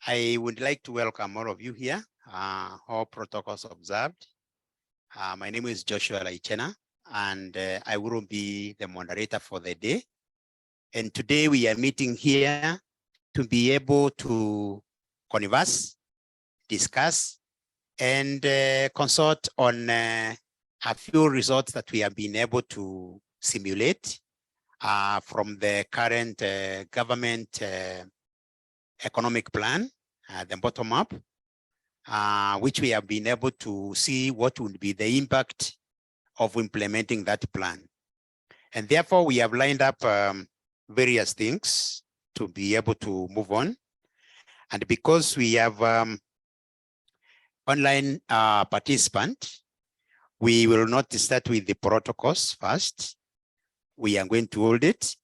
I would like to welcome all of you here, all protocols observed. My name is Joshua Laichena, and I will be the moderator for the day. And today we are meeting here to be able to converse, discuss, and consult on a few results that we have been able to simulate from the current government economic plan, the bottom up, which we have been able to see what would be the impact of implementing that plan. And therefore, we have lined up various things to be able to move on. And because we have online participant, we will not start with the protocols first. We are going to hold it,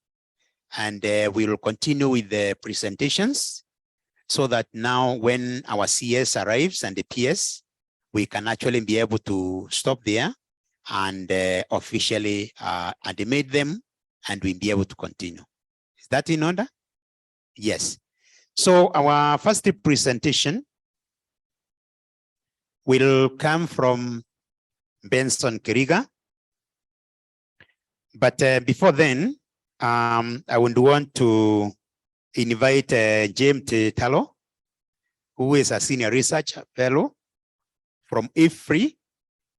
and we will continue with the presentations, so that now when our CS arrives and the PS, we can actually be able to stop there and officially animate them, and we'll be able to continue. Is that in order? Yes. So our first presentation will come from Benson Kiriga. But before then, I would want to invite James Talo, who is a senior research fellow from IFPRI,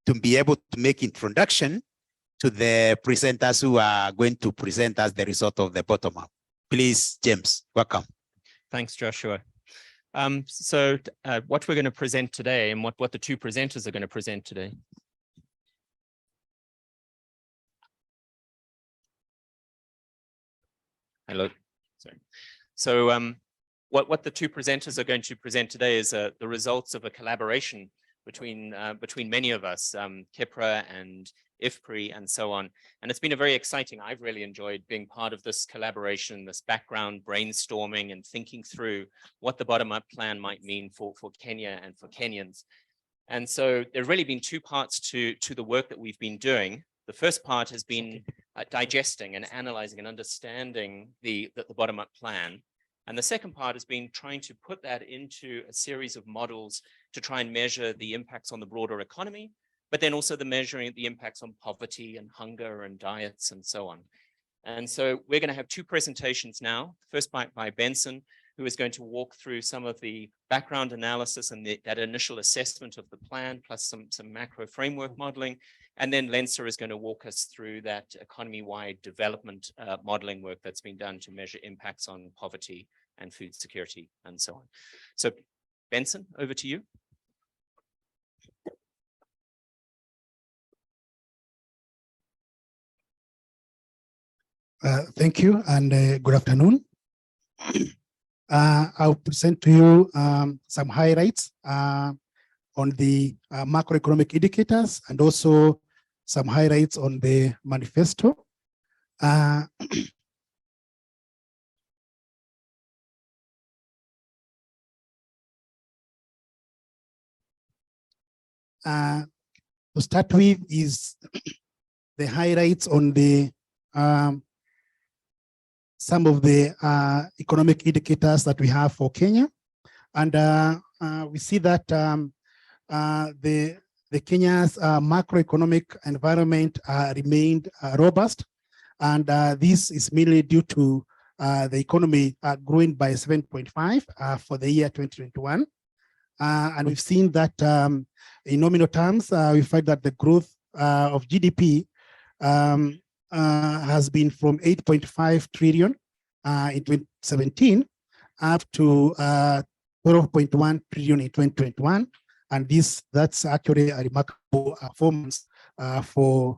to be able to make introduction to the presenters who are going to present us the result of the bottom up. Please, James, welcome. Thanks, Joshua. What we're going to present today, and what the two presenters are going to present today. Hello. Sorry. So what the two presenters are going to present today is the results of a collaboration between many of us, KIPPRA and IFPRI and so on. And it's been a very exciting, I've really enjoyed being part of this collaboration, this background brainstorming and thinking through what the bottom-up plan might mean for Kenya and for Kenyans. And so there have really been two parts to the work that we've been doing. The first part has been digesting and analyzing and understanding the bottom-up plan. And the second part has been trying to put that into a series of models to try and measure the impacts on the broader economy, but then also the measuring the impacts on poverty and hunger and diets and so on. And so we're going to have two presentations now. First by Benson, who is going to walk through some of the background analysis and that initial assessment of the plan, plus some macro framework modeling. And then Lensa is going to walk us through that economy-wide development modeling work that's been done to measure impacts on poverty and food security and so on. So Benson, over to you. Thank you, and good afternoon. I'll present to you some highlights on the macroeconomic indicators, and also some highlights on the manifesto. To start with is the highlights on the some of the economic indicators that we have for Kenya. And we see that the Kenya's macroeconomic environment remained robust. And this is mainly due to the economy growing by 7.5 for the year 2021. And we've seen that in nominal terms, we find that the growth of GDP has been from 8.5 trillion in 2017 up to 12.1 trillion in 2021. And that's actually a remarkable performance for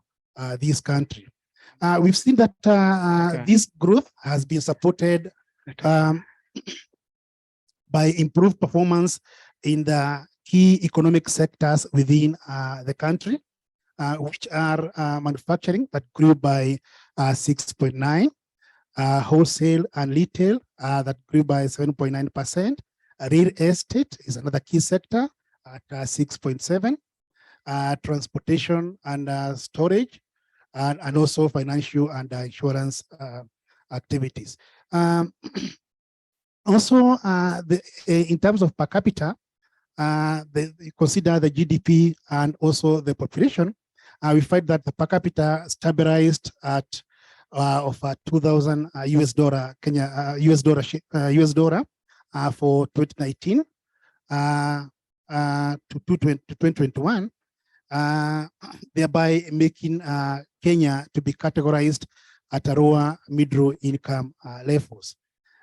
this country. We've seen that this growth has been supported by improved performance in the key economic sectors within the country, which are manufacturing, that grew by 6.9%, wholesale and retail, that grew by 7.9%. Real estate is another key sector at 6.7%, transportation and storage, and also financial and insurance activities. On Also, in terms of per capita, consider the GDP and also the population, we find that the per capita stabilized at of $2,000 US dollar US dollar for 2019 to 2021, thereby making Kenya to be categorized at a lower middle income levels.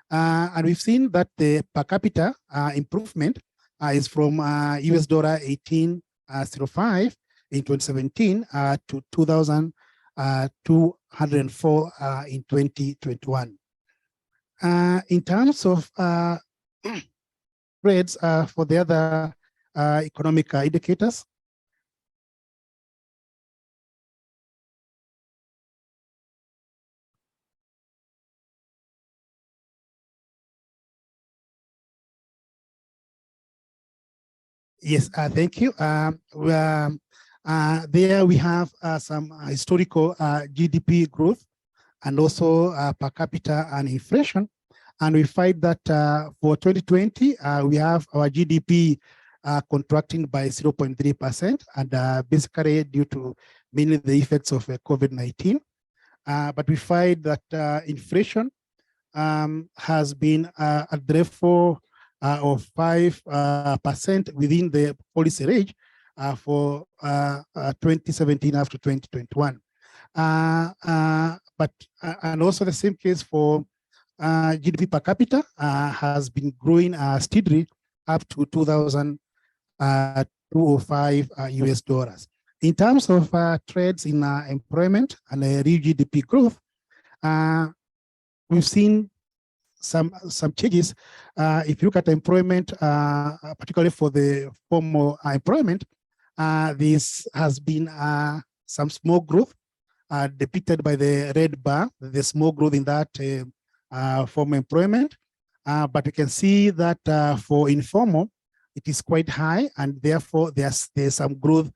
And we've seen that the per capita improvement is from US dollar 18.05 in 2017 to 2,204 in 2021. In terms of trades for the other economic indicators, yes, thank you. There we have some historical GDP growth and also per capita and inflation. And we find that for 2020, we have our GDP contracting by 0.3%, and basically due to mainly the effects of COVID-19. But we find that inflation has been at the level of 5% within the policy range for 2017 after 2021. And also the same case for GDP per capita has been growing steadily up to 2,205 US dollars. In terms of trades in employment and real GDP growth, we've seen some changes. If you look at employment, particularly for the formal employment, this has been some small growth depicted by the red bar, the small growth in that formal employment. But you can see that for informal, it is quite high, and therefore there's some growth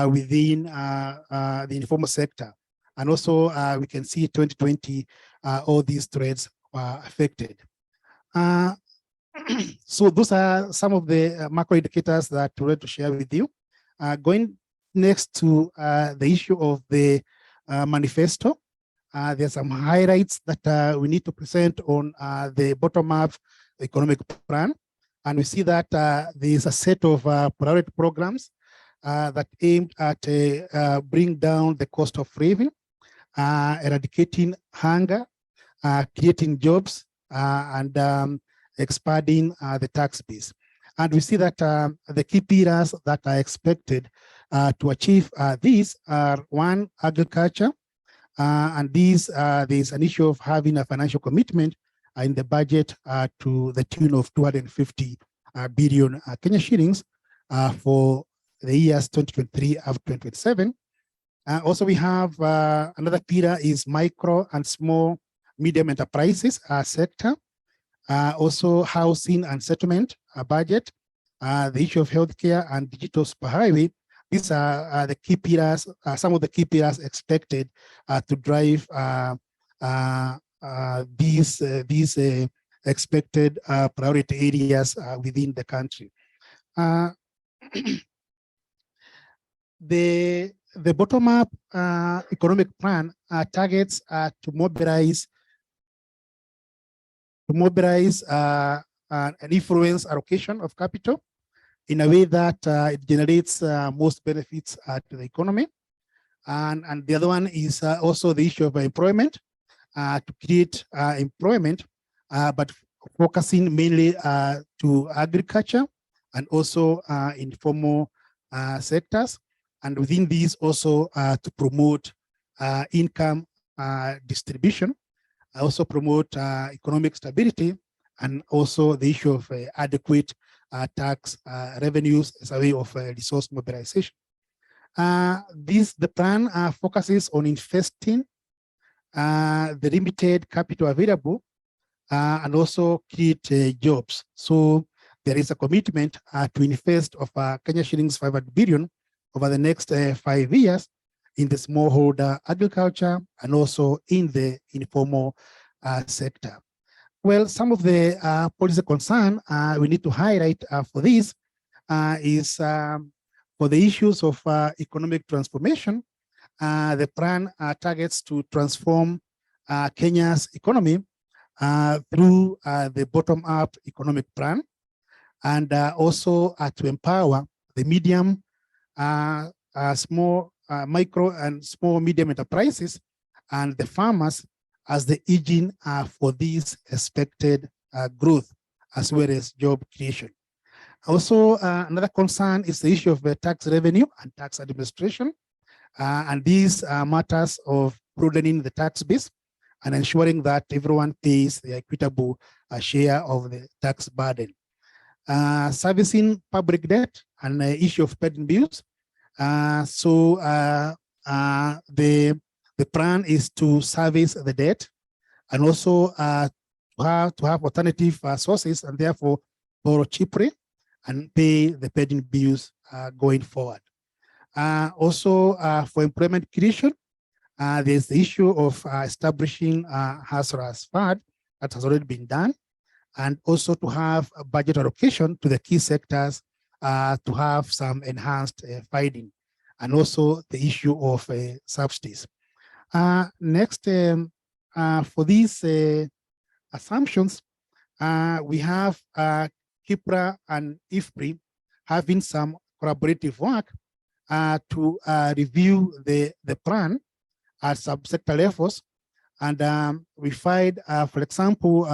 within the informal sector. And also we can see 2020, all these trades were affected. So those are some of the macro indicators that I wanted to share with you. Going next to the issue of the manifesto, there's some highlights that we need to present on the bottom-up economic plan. And we see that there's a set of priority programs that aim at bring down the cost of living, eradicating hunger, creating jobs, and expanding the tax base. And we see that the key pillars that are expected to achieve these are: one, agriculture, and these there's an issue of having a financial commitment in the budget to the tune of 250 billion Kenya shillings for the years 2023 up to 2027. Also, we have another pillar is micro and small medium enterprises sector. Also, housing and settlement budget, the issue of healthcare and digital superhighway. These are the key pillars, some of the key pillars expected to drive these expected priority areas within the country. The bottom-up economic plan targets to mobilize and influence allocation of capital in a way that it generates most benefits to the economy. And the other one is also the issue of employment, to create employment, but focusing mainly to agriculture and also informal sectors. And within these also to promote income distribution, also promote economic stability, and also the issue of adequate tax revenues as a way of resource mobilization. The plan focuses on investing the limited capital available and also create jobs. So there is a commitment to invest of Kenya shillings 500 billion over the next 5 years in the smallholder agriculture and also in the informal sector. Well, some of the policy concern we need to highlight for this is for the issues of economic transformation. The plan targets to transform Kenya's economy through the bottom-up economic plan, and also to empower the medium, small, micro and small medium enterprises and the farmers as the engine for this expected growth as well as job creation. Also, another concern is the issue of tax revenue and tax administration, and these matters of broadening the tax base and ensuring that everyone pays the equitable share of the tax burden. Servicing public debt and the issue of pending bills. The plan is to service the debt and also to have alternative sources and therefore borrow cheaply and pay the pending bills going forward. Also, for employment creation, there's the issue of establishing Hustlers Fund that has already been done, and also to have a budget allocation to the key sectors to have some enhanced funding, and also the issue of subsidies. Next, for these assumptions, we have KIPPRA and IFPRI having some collaborative work to review the plan at subsector levels. And we find, for example,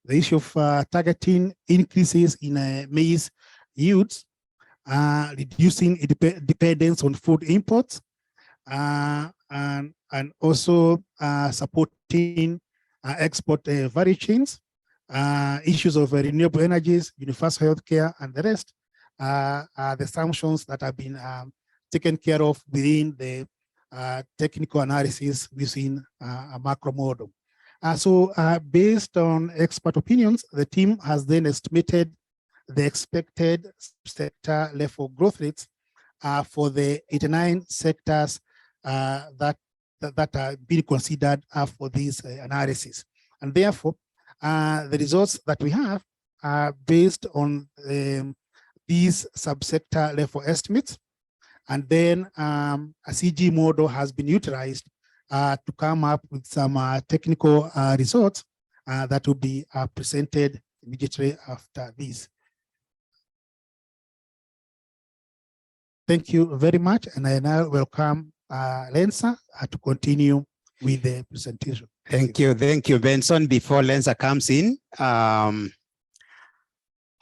the issue of targeting increases in maize yields, reducing dependence on food imports, and also supporting export value chains, issues of renewable energies, universal healthcare, and the rest are the assumptions that have been taken care of within the technical analysis within a macro model. Based on expert opinions, the team has then estimated the expected sector level growth rates for the 89 sectors that are being considered for this analysis. And therefore, the results that we have are based on these subsector level estimates. And then a CG model has been utilized to come up with some technical results that will be presented immediately after this. Thank you very much. And I now welcome Lensa to continue with the presentation. Thank you, Benson. Before Lensa comes in, I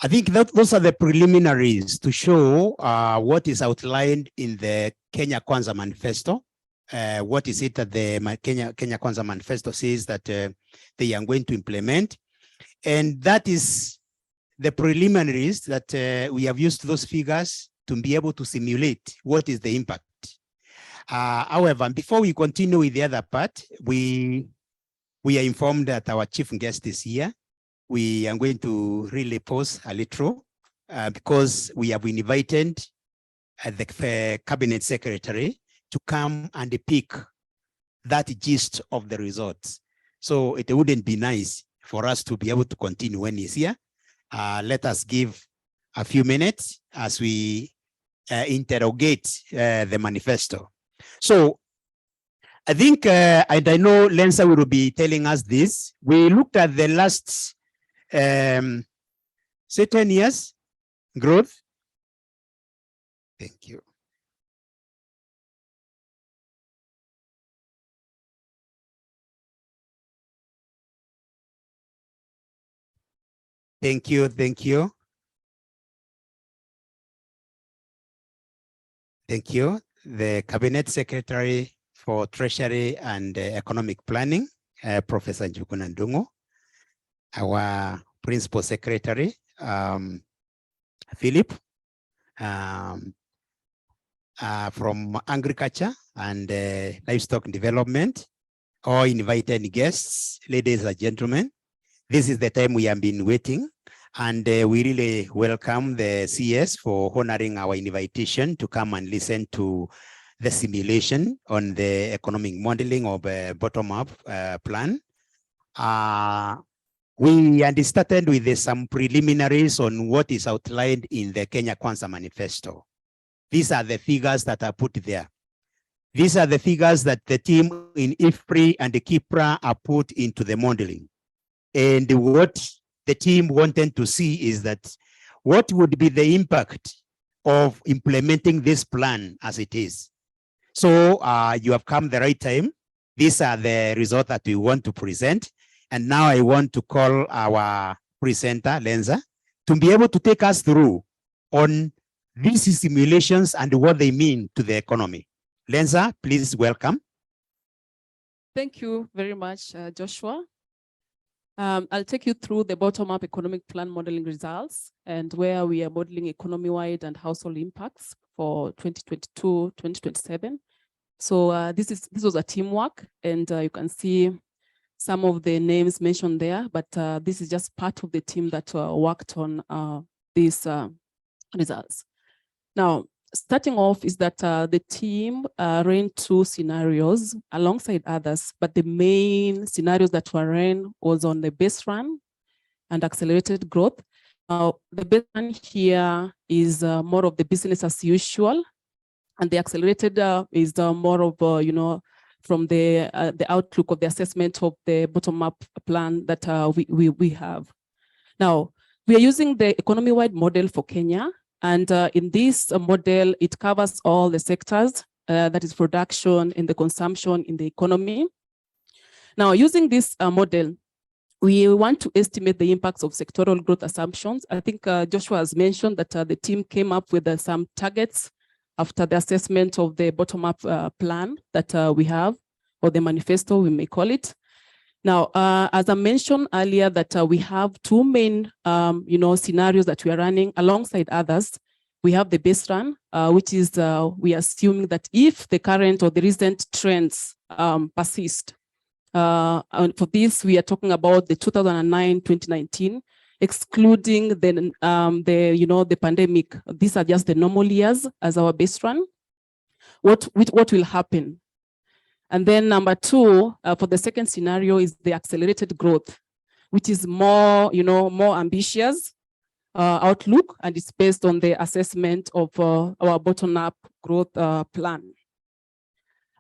think that those are the preliminaries to show what is outlined in the Kenya Kwanza Manifesto. What is it that the Kenya Kwanza Manifesto says that they are going to implement? And that is the preliminaries that we have used those figures to be able to simulate what is the impact. However, before we continue with the other part, we are informed that our chief guest is here. We are going to really pause a little because we have been invited the cabinet secretary to come and pick that gist of the results. So it wouldn't be nice for us to be able to continue when he's here. Let us give a few minutes as we interrogate the manifesto. So I think, and I know Lensa will be telling us this, we looked at the last say 10 years growth. Thank you. Thank you. Thank you. Thank you. The Cabinet Secretary for Treasury and Economic Planning, Professor Njuguna Ndung'u. Our Principal Secretary, Philip, from Agriculture and Livestock Development, all invited guests, ladies and gentlemen. This is the time we have been waiting, and we really welcome the CS for honoring our invitation to come and listen to the simulation on the economic modeling of a bottom-up plan. We started with some preliminaries on what is outlined in the Kenya Kwanza Manifesto. These are the figures that are put there. These are the figures that the team in IFPRI and the KIPPRA are put into the modeling. And what the team wanted to see is that what would be the impact of implementing this plan as it is. So you have come the right time. These are the results that we want to present. And now I want to call our presenter, Lenza, to be able to take us through on these simulations and what they mean to the economy. Lenza, please welcome. Thank you very much, Joshua. I'll take you through the bottom-up economic plan modeling results and where we are modeling economy-wide and household impacts for 2022-2027. So this was a teamwork, and you can see some of the names mentioned there, but this is just part of the team that worked on these results. Now, starting off is that the team ran 2 scenarios alongside others, but the main scenarios that were ran was on the base run and accelerated growth. The base run here is more of the business as usual, and the accelerated is more of, you know, from the outlook of the assessment of the bottom-up plan that we have. Now, we are using the economy-wide model for Kenya. And in this model, it covers all the sectors, that is production, in the consumption, in the economy. Now, using this model, we want to estimate the impacts of sectoral growth assumptions. I think Joshua has mentioned that the team came up with some targets after the assessment of the bottom-up plan that we have, or the manifesto, we may call it. Now, as I mentioned earlier, that we have 2 main, you know, scenarios that we are running alongside others. We have the base run, which is we are assuming that if the current or the recent trends persist, and for this we are talking about the 2009-2019, excluding the you know, the pandemic. These are just the normal years as our base run. What will happen? And then number 2, for the second scenario, is the accelerated growth, which is more, you know, more ambitious outlook, and it's based on the assessment of our bottom-up growth plan.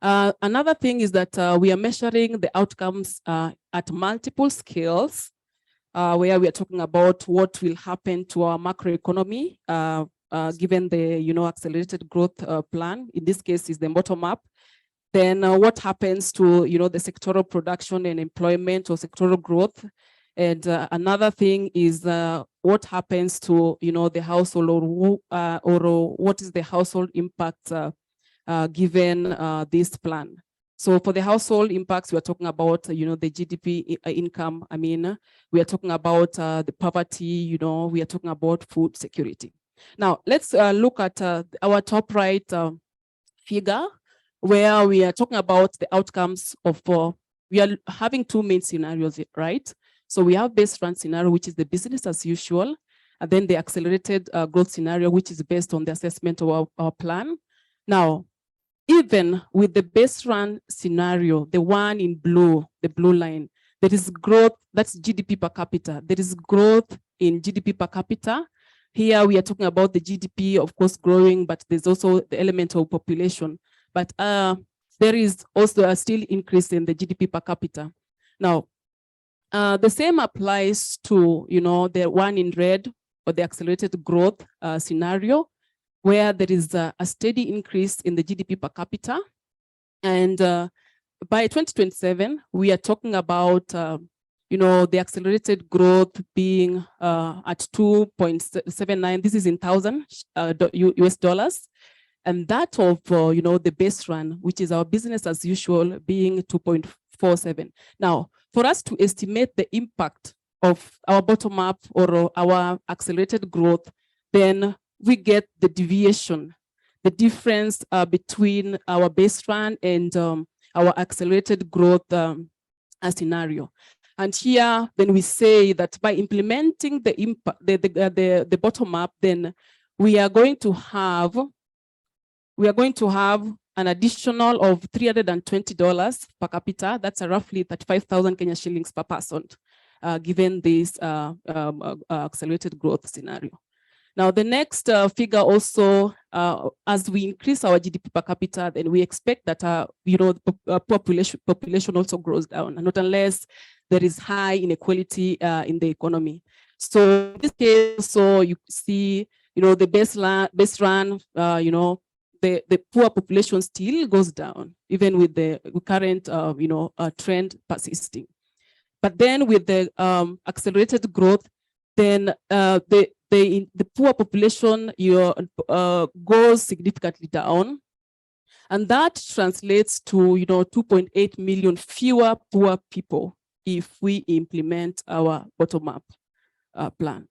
Another thing is that we are measuring the outcomes at multiple scales, where we are talking about what will happen to our macroeconomy given the, you know, accelerated growth plan. In this case, is the bottom-up. Then what happens to, you know, the sectoral production and employment or sectoral growth. And another thing is what happens to, you know, the household, or what is the household impact given this plan. So for the household impacts, we are talking about, you know, the GDP income. I mean, we are talking about the poverty, you know, we are talking about food security. Now, let's look at our top right figure, where we are talking about the outcomes of, we are having 2 main scenarios, right? So we have base run scenario, which is the business as usual, and then the accelerated growth scenario, which is based on the assessment of our plan. Now, even with the base run scenario, the one in blue, the blue line, there is growth, that's GDP per capita. There is growth in GDP per capita. Here we are talking about the GDP, of course, growing, but there's also the element of population. But there is also a still increase in the GDP per capita. Now, the same applies to, you know, the one in red, or the accelerated growth scenario, where there is a steady increase in the GDP per capita. And by 2027, we are talking about, you know, the accelerated growth being at 2.79. This is in US dollars. And that of, you know, the base run, which is our business as usual, being 2.47. Now, for us to estimate the impact of our bottom-up or our accelerated growth, then we get the deviation, the difference between our base run and our accelerated growth scenario. And here, then we say that by implementing the impact, the bottom-up, then we are going to have an additional of $320 per capita. That's roughly 35,000 Kenya shillings per person. given this accelerated growth scenario. Now, the next figure also, as we increase our GDP per capita, then we expect that the population also grows down, and not unless there is high inequality in the economy. So in this case, so you see, the baseline, the poor population still goes down, even with the current, trend persisting. But then with the accelerated growth, then the poor population goes significantly down, and that translates to 2.8 million fewer poor people if we implement our bottom-up plan.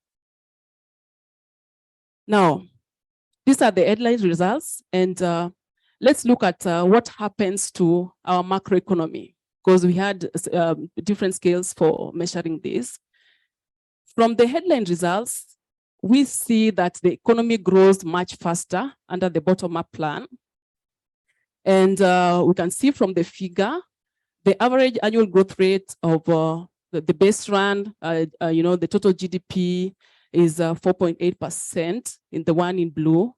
Now, these are the headline results, and let's look at what happens to our macroeconomy, because we had different scales for measuring this. From the headline results, we see that the economy grows much faster under the bottom-up plan. And we can see from the figure, the average annual growth rate of the baseline, the total GDP is 4.8% in the one in blue.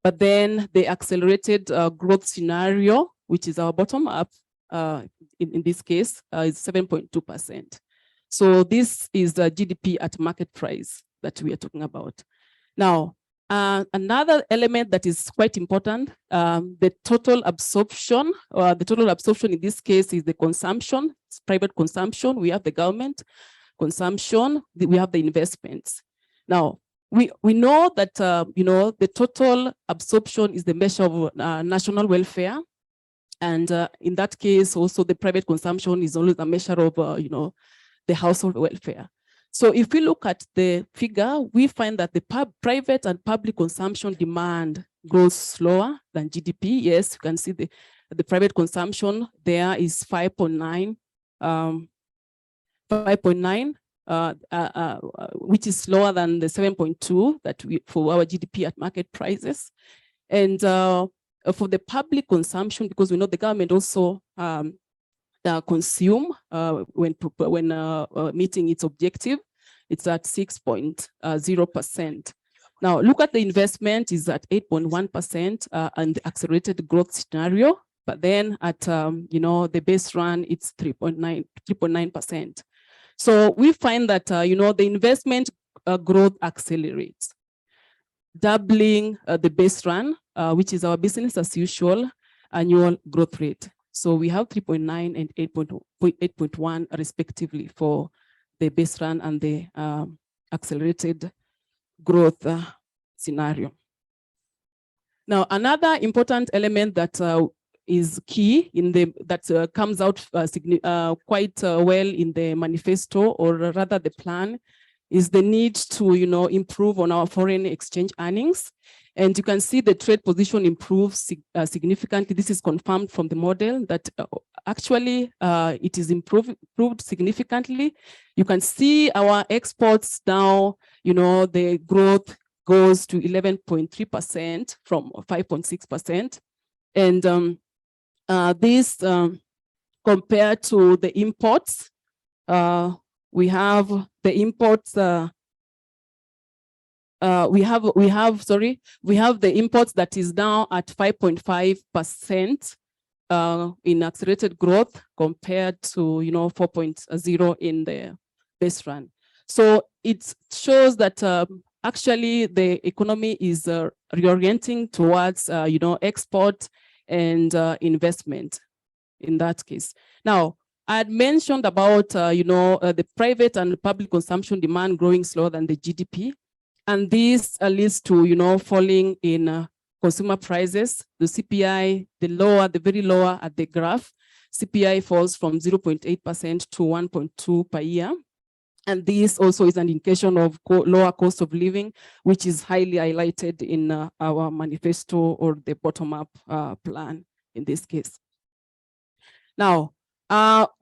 But then the accelerated growth scenario, which is our bottom-up, in this case, is 7.2%. So this is the GDP at market price that we are talking about. Now, another element that is quite important, the total absorption, in this case is the consumption, it's private consumption. We have the government consumption, we have the investments. Now, we know that, the total absorption is the measure of national welfare. And in that case, also the private consumption is always a measure of, the household welfare. So if we look at the figure, we find that the private and public consumption demand grows slower than GDP. Yes, you can see the private consumption there is 5.9, which is slower than the 7.2 that for our GDP at market prices. And for the public consumption, because we know the government also consume when meeting its objective, it's at 6.0%. Now look at the investment is at 8.1% and the accelerated growth scenario, but then at the base run it's 3.9%. So we find that the investment growth accelerates, doubling the base run, which is our business as usual annual growth rate. So we have 3.9 and 8.1 respectively for the base run and the accelerated growth scenario. Now, another important element that is key in that comes out quite well in the manifesto, or rather the plan, is the need to improve on our foreign exchange earnings. And you can see the trade position improves significantly. This is confirmed from the model that actually it is improved significantly. You can see our exports now, the growth goes to 11.3% from 5.6%. And this compared to the imports, we have the imports. We have the imports that is now at 5.5% in accelerated growth compared to 4.0 in the base run. So it shows that actually the economy is reorienting towards export and investment in that case. Now, I had mentioned about the private and public consumption demand growing slower than the GDP. And this leads to, falling in consumer prices. The CPI, the very lower at the graph, CPI falls from 0.8% to 1.2 per year. And this also is an indication of lower cost of living, which is highly highlighted in our manifesto or the bottom-up plan in this case. Now,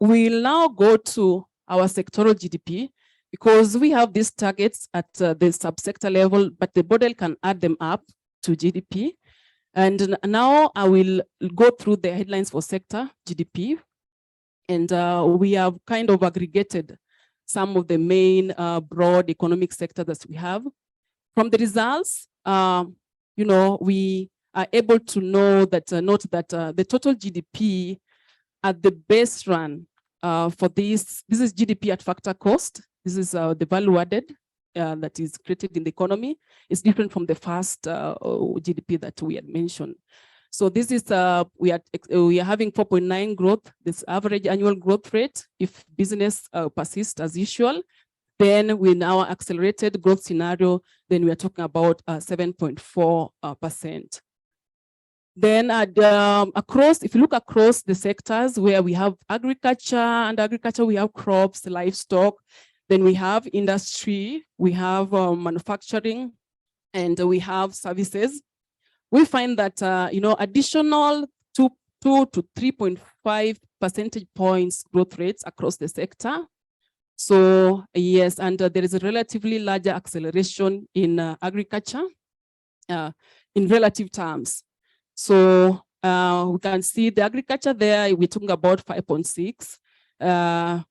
we'll now go to our sectoral GDP, because we have these targets at the subsector level, but the model can add them up to GDP. And now I will go through the headlines for sector GDP. And we have kind of aggregated some of the main broad economic sectors that we have. From the results, we are able to know that, note that the total GDP at the base run for this is GDP at factor cost. This is the value added that is created in the economy. It's different from the first GDP that we had mentioned. So this is, we are having 4.9 growth, this average annual growth rate. If business persists as usual, then with our accelerated growth scenario, then we are talking about 7.4%. Then across, if you look across the sectors where we have agriculture, and agriculture we have crops, livestock, then we have industry, we have manufacturing, and we have services. We find that additional 2 to 3.5 percentage points growth rates across the sector. So yes, and there is a relatively larger acceleration in agriculture in relative terms. So we can see the agriculture there, we're talking about 5.6. In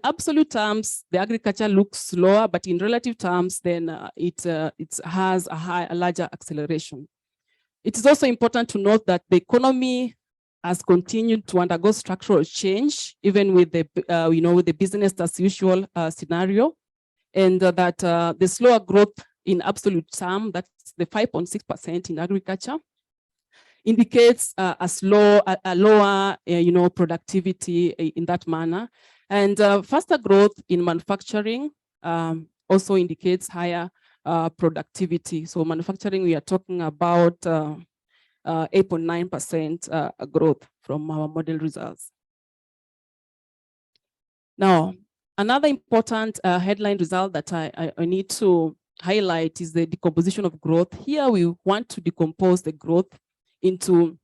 absolute terms, the agriculture looks lower, but in relative terms, then it has a larger acceleration. It is also important to note that the economy has continued to undergo structural change, even with the with the business as usual scenario, and that the slower growth in absolute term, that's the 5.6% in agriculture, indicates a lower productivity in that manner, and faster growth in manufacturing also indicates higher productivity. So manufacturing, we are talking about 8.9% growth from our model results. Now, another important headline result that I need to highlight is the decomposition of growth. Here we want to decompose the growth into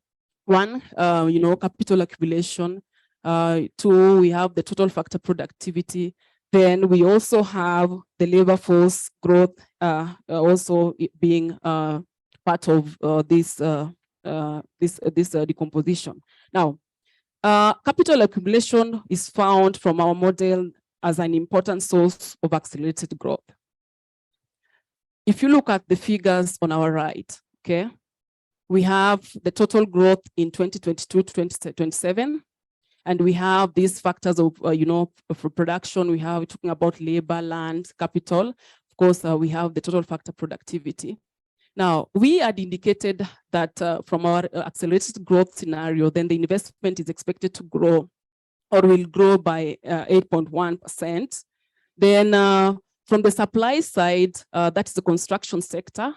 one, capital accumulation. Two, we have the total factor productivity. Then we also have the labor force growth also being part of this decomposition. Now, capital accumulation is found from our model as an important source of accelerated growth. If you look at the figures on our right, okay, we have the total growth in 2022 to 2027, and we have these factors of of production. We're talking about labor, land, capital. Of course, we have the total factor productivity. Now, we had indicated that from our accelerated growth scenario, then the investment is expected to grow, or will grow by 8.1%. Then from the supply side, that's the construction sector,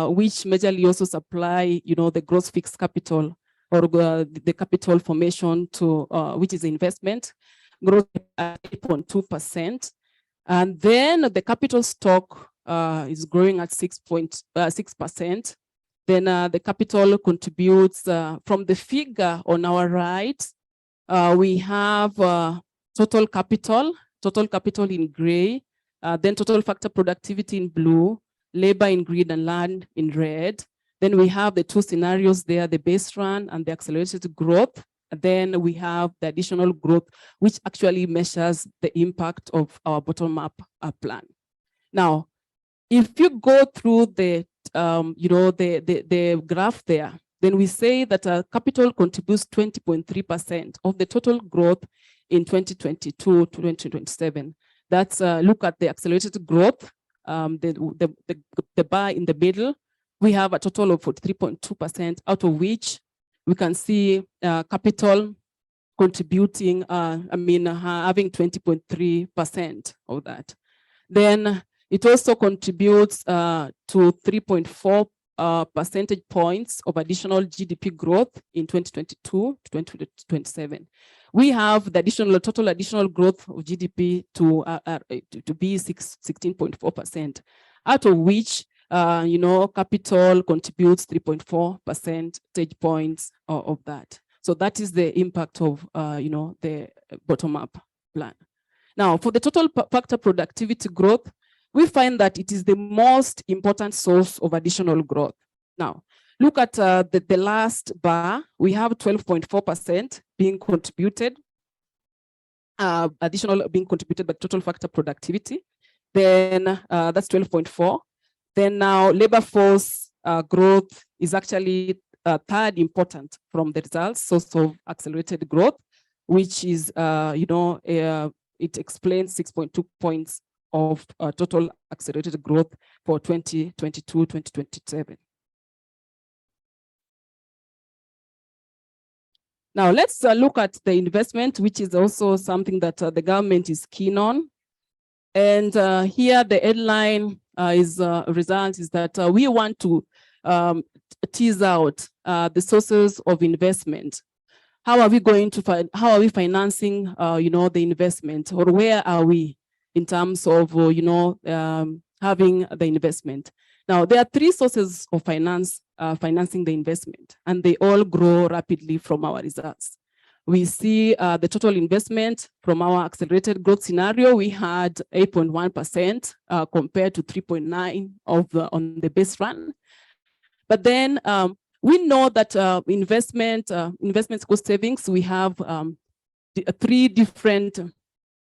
which majorly also supply, the gross fixed capital, or the capital formation to which is investment, growth at 8.2%. And then the capital stock is growing at 6.6%. Then the capital contributes from the figure on our right. We have total capital in gray, then total factor productivity in blue, labor in green, and land in red. Then we have the two scenarios there, the base run and the accelerated growth. And then we have the additional growth, which actually measures the impact of our bottom-up plan. Now, if you go through the the graph there, then we say that capital contributes 20.3% of the total growth in 2022 to 2027. That's look at the accelerated growth, the bar in the middle. We have a total of 43.2%, out of which we can see capital contributing, having 20.3% of that. Then it also contributes to 3.4 percentage points of additional GDP growth in 2022 to 2027. We have the total additional growth of GDP to be 16.4%, out of which capital contributes 3.4 percentage points of that. So that is the impact of the bottom-up plan. Now, for the total factor productivity growth, we find that it is the most important source of additional growth. Now, look at the last bar. We have 12.4% being contributed additional being contributed by total factor productivity. Then that's 12.4. Then now labor force growth is actually third important from the results, source of accelerated growth, which is, it explains 6.2 points of total accelerated growth for 2022-2027. Now let's look at the investment, which is also something that the government is keen on. And here the headline result is that we want to tease out the sources of investment. How are we going to find? How are we financing, the investment, or where are we in terms of, having the investment? Now there are three sources of financing the investment, and they all grow rapidly from our results. We see the total investment from our accelerated growth scenario. We had 8.1% compared to 3.9% on the base run. But then we know that investment cost savings, we have three different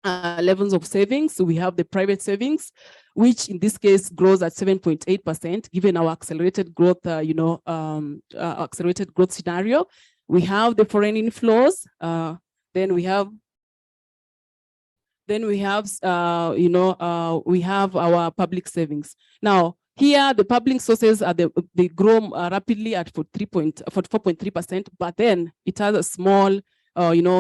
levels of savings. So we have the private savings, which in this case grows at 7.8%, given our accelerated growth, accelerated growth scenario. We have the foreign inflows. Then we have our public savings. Now here the public sources are they grow rapidly at 4.3%, but then it has a small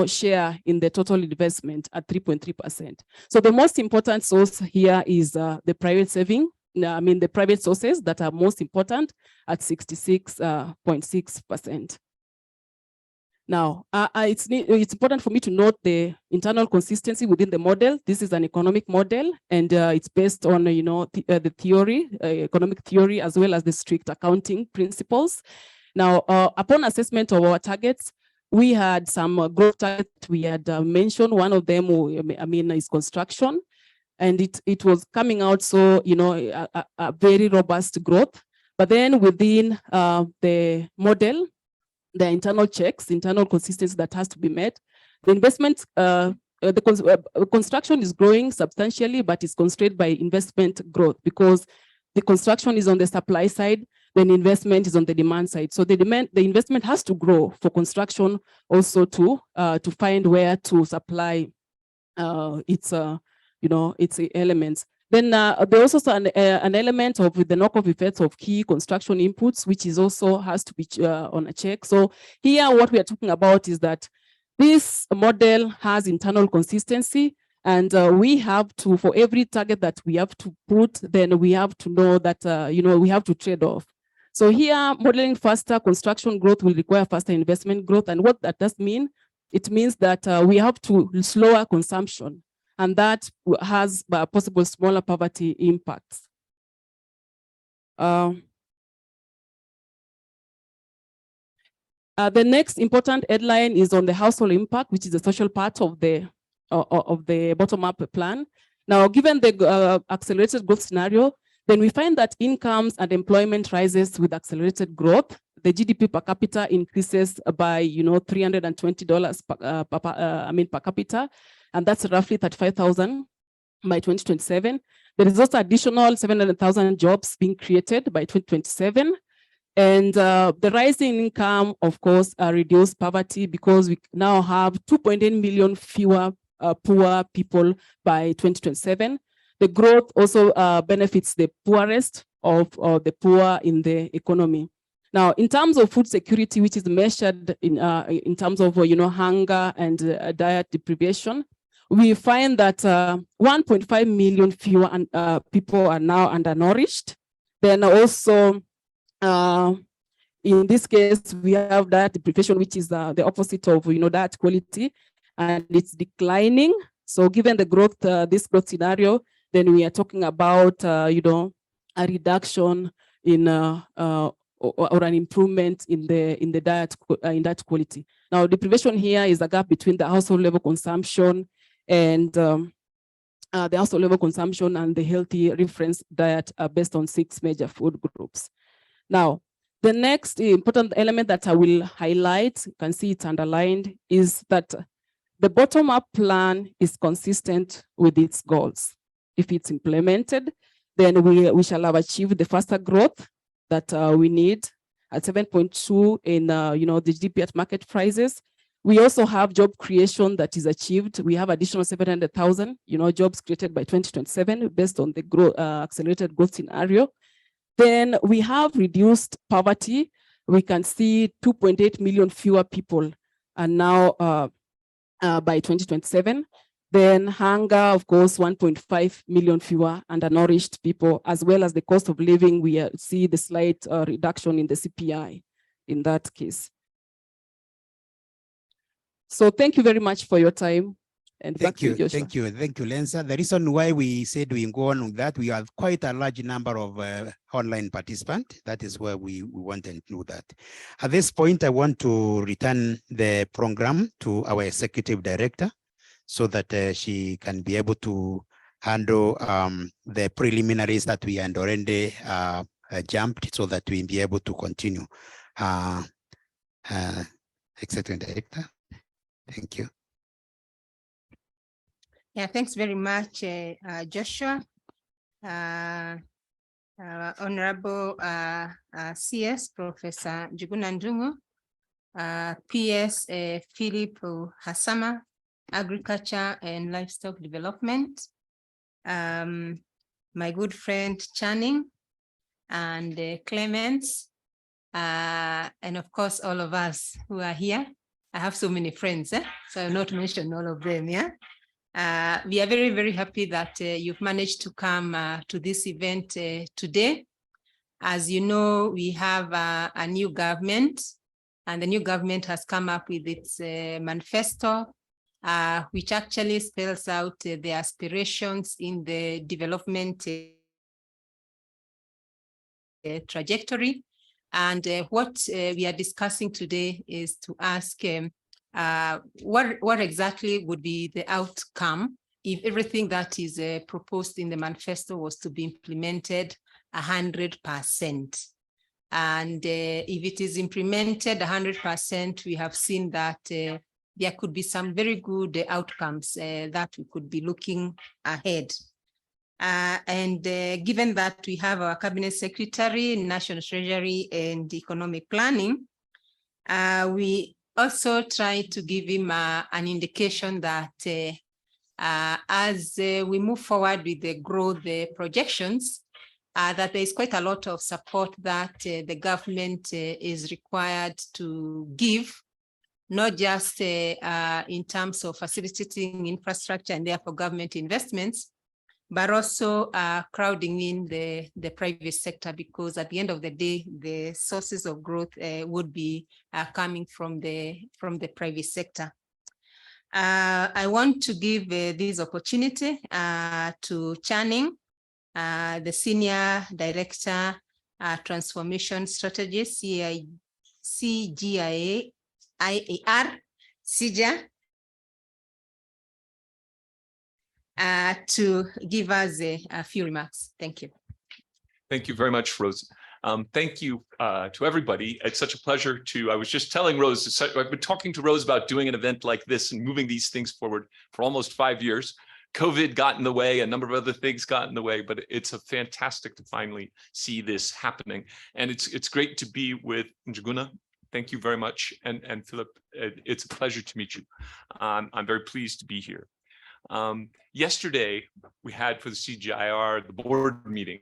share in the total investment at 3.3%. So the most important source here is the private saving. The private sources that are most important at 66.6%. Now, it's important for me to note the internal consistency within the model. This is an economic model, and it's based on the theory, economic theory, as well as the strict accounting principles. Now, upon assessment of our targets, we had some growth targets we had mentioned. One of them, is construction, and it was coming out so a very robust growth. But then within the model, the internal checks, internal consistency that has to be met. The investment, construction is growing substantially, but it's constrained by investment growth because the construction is on the supply side, then investment is on the demand side. So the investment has to grow for construction also to find where to supply its elements. Then there also an element of the knock-off effects of key construction inputs, which is also has to be on a check. So here what we are talking about is that this model has internal consistency, and we have to, for every target that we have to put, then we have to know that, we have to trade off. So here, modeling faster construction growth will require faster investment growth. And what that does mean, it means that we have to slower consumption, and that has possible smaller poverty impacts. The next important headline is on the household impact, which is the social part of the bottom-up plan. Now, given the accelerated growth scenario, then we find that incomes and employment rises with accelerated growth. The GDP per capita increases by $320 per capita, and that's roughly 35,000 by 2027. There is also additional 700,000 jobs being created by 2027. And the rising income, of course, reduce poverty because we now have 2.8 million fewer poor people by 2027. The growth also benefits the poorest of the poor in the economy. Now, in terms of food security, which is measured in terms of hunger and diet deprivation, we find that 1.5 million fewer people are now undernourished. Then also, in this case, we have diet deprivation, which is the opposite of diet quality, and it's declining. So, given the growth, this growth scenario, then we are talking about a reduction in or an improvement in the diet quality. Now, deprivation here is a gap between the household level consumption and the household level consumption and the healthy reference diet based on 6 major food groups. Now, the next important element that I will highlight, you can see it's underlined, is that the bottom-up plan is consistent with its goals. If it's implemented, then we shall have achieved the faster growth that we need at 7.2 in the GDP at market prices. We also have job creation that is achieved. We have additional 700,000 jobs created by 2027 based on the accelerated growth scenario. Then we have reduced poverty. We can see 2.8 million fewer people are now by 2027. Then hunger, of course, 1.5 million fewer undernourished people, as well as the cost of living. We see the slight reduction in the CPI in that case. So thank you very much for your time. And thank you, Lensa. The reason why we said we go on with that, we have quite a large number of online participants. That is where we want to include that. At this point, I want to return the program to our executive director so that she can be able to handle the preliminaries that we had already jumped so that we be able to continue. Executive director, thank you. Yeah, thanks very much, Joshua. Honorable CS, Professor Njuguna Ndung'u, PS Philip Hasama, Agriculture and Livestock Development, my good friend Channing and Clements, and of course, all of us who are here. I have so many friends, so I'll not mention all of them, yeah? We are very, very happy that you've managed to come to this event today. As you know, we have a new government, and the new government has come up with its manifesto, which actually spells out the aspirations in the development trajectory. And what we are discussing today is to ask what exactly would be the outcome if everything that is proposed in the manifesto was to be implemented 100%. And if it is implemented 100%, we have seen that there could be some very good outcomes that we could be looking ahead. And given that we have our Cabinet Secretary, National Treasury and Economic Planning, we also try to give him an indication that as we move forward with the growth projections, that there is quite a lot of support that the government is required to give, not just in terms of facilitating infrastructure and therefore government investments, but also crowding in the private sector, because at the end of the day, the sources of growth would be coming from the private sector. I want to give this opportunity to Channing, the Senior Director, Transformation Strategy, CGIAR, CGIAR, to give us a few remarks. Thank you. Thank you very much, Rose. Thank you to everybody. It's such a pleasure I was just telling Rose, I've been talking to Rose about doing an event like this and moving these things forward for almost 5 years. COVID got in the way, a number of other things got in the way, but it's fantastic to finally see this happening. And it's great to be with Njuguna. Thank you very much. And Philip, it's a pleasure to meet you. I'm very pleased to be here. Yesterday, we had for the CGIAR, the board meeting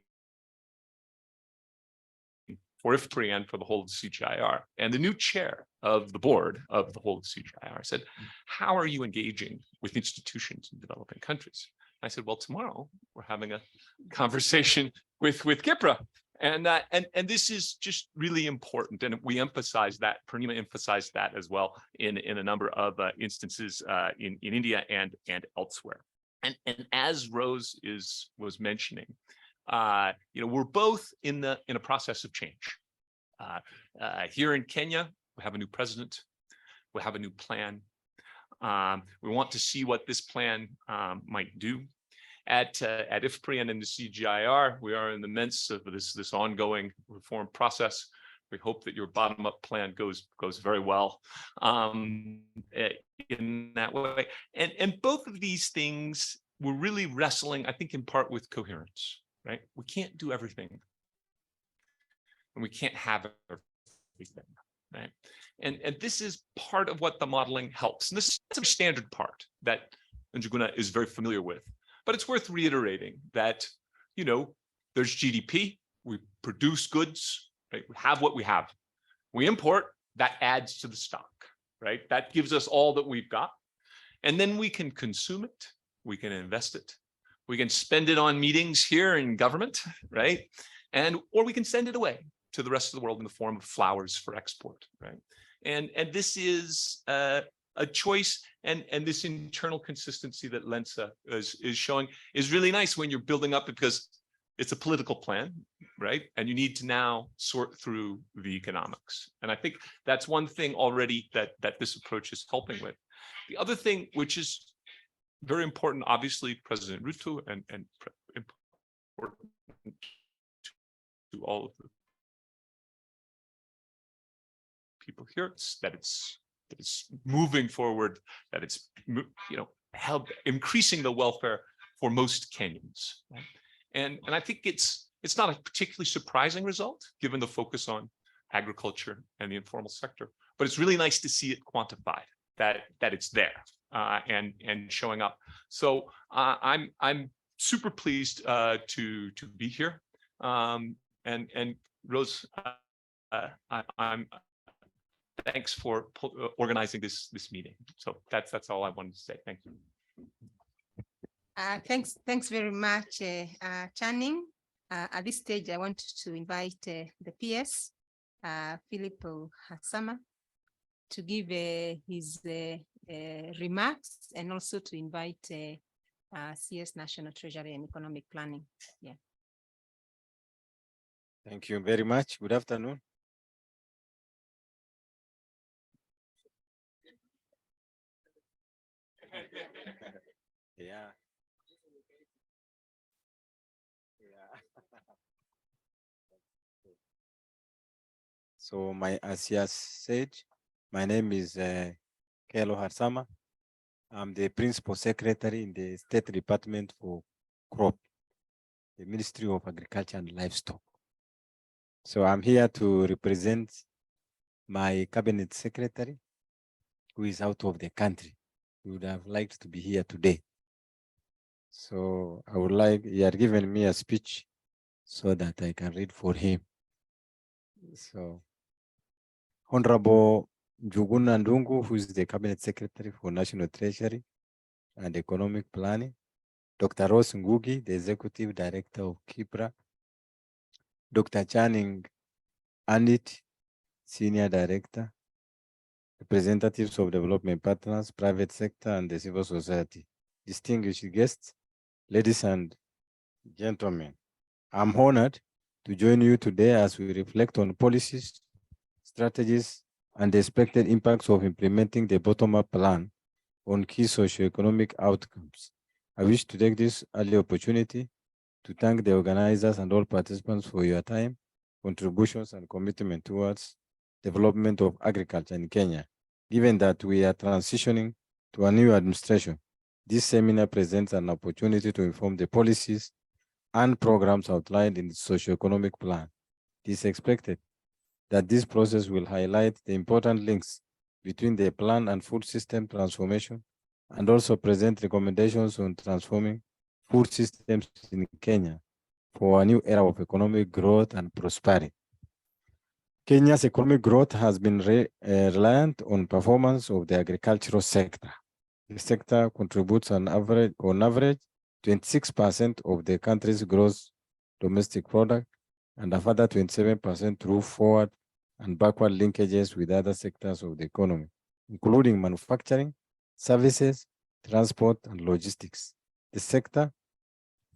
for IFPRI and for the whole of the CGIAR. And the new chair of the board of the whole of the CGIAR said, how are you engaging with institutions in developing countries? I said, well, tomorrow we're having a conversation with KIPPRA. And this is just really important. And we emphasize that, Purnima emphasized that as well in a number of instances in India and elsewhere. And as Rose was mentioning, we're both in a process of change. Here in Kenya, we have a new president, we have a new plan. We want to see what this plan might do. At IFPRI and in the CGIAR, we are in the midst of this ongoing reform process. We hope that your bottom-up plan goes very well in that way. And both of these things we're really wrestling, I think, in part with coherence, right? We can't do everything, and we can't have everything, right? And this is part of what the modeling helps. And this is a standard part that Njuguna is very familiar with. But it's worth reiterating that, you know, there's GDP, we produce goods, right? We have what we have. We import, that adds to the stock, right? That gives us all that we've got. And then we can consume it, we can invest it, we can spend it on meetings here in government, right? Or we can send it away to the rest of the world in the form of flowers for export, right? And this is a choice, and this internal consistency that Lensa is showing is really nice when you're building up, because it's a political plan, right? And you need to now sort through the economics. And I think that's one thing already that this approach is helping with. The other thing, which is very important, obviously, President Ruto and important to all of the people here, that it's moving forward, that it's, you know, increasing the welfare for most Kenyans, right? And I think it's not a particularly surprising result given the focus on agriculture and the informal sector, but it's really nice to see it quantified, that it's there and showing up. So I'm super pleased to be here. And Rose, I'm thanks for organizing this meeting. So that's all I wanted to say. Thank you. Thanks very much, Channing. At this stage, I want to invite the PS, Philip Hatsama, to give his remarks, and also to invite CS National Treasury and Economic Planning. Yeah. Thank you very much. Good afternoon. Yeah. So as he has said, my name is Kelo Harsama. I'm the Principal Secretary in the State Department for Crop, the Ministry of Agriculture and Livestock. So I'm here to represent my Cabinet Secretary, who is out of the country. He would have liked to be here today. So he had given me a speech so that I can read for him. So, Honorable Njuguna Ndungu, who is the Cabinet Secretary for National Treasury and Economic Planning, Dr. Rose Ngugi, the Executive Director of KIPPRA, Dr. Channing Anit, Senior Director, representatives of development partners, private sector, and the civil society, distinguished guests, ladies and gentlemen, I'm honored to join you today as we reflect on policies, strategies, and the expected impacts of implementing the bottom-up plan on key socioeconomic outcomes. I wish to take this early opportunity to thank the organizers and all participants for your time, contributions, and commitment towards development of agriculture in Kenya. Given that we are transitioning to a new administration, this seminar presents an opportunity to inform the policies and programs outlined in the socioeconomic plan. It is expected that this process will highlight the important links between the plan and food system transformation, and also present recommendations on transforming food systems in Kenya for a new era of economic growth and prosperity. Kenya's economic growth has been reliant on performance of the agricultural sector. The sector contributes on average 26% of the country's gross domestic product, and a further 27% through forward and backward linkages with other sectors of the economy, including manufacturing, services, transport, and logistics. The sector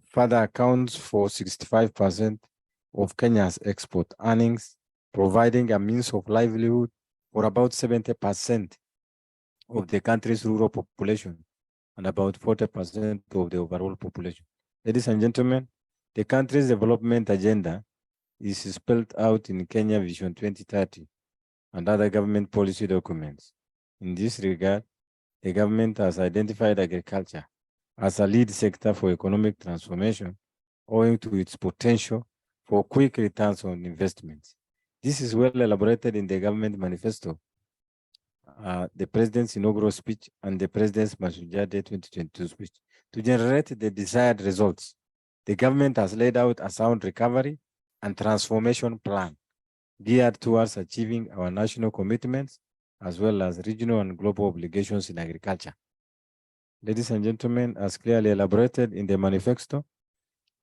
further accounts for 65% of Kenya's export earnings, providing a means of livelihood for about 70% of the country's rural population and about 40% of the overall population. Ladies and gentlemen, the country's development agenda is spelled out in Kenya Vision 2030 and other government policy documents. In this regard, the government has identified agriculture as a lead sector for economic transformation, owing to its potential for quick returns on investments. This is well elaborated in the government manifesto, the president's inaugural speech, and the president's Mashujaa Day 2022 speech. To generate the desired results, the government has laid out a sound recovery and transformation plan geared towards achieving our national commitments as well as regional and global obligations in agriculture. Ladies and gentlemen, as clearly elaborated in the manifesto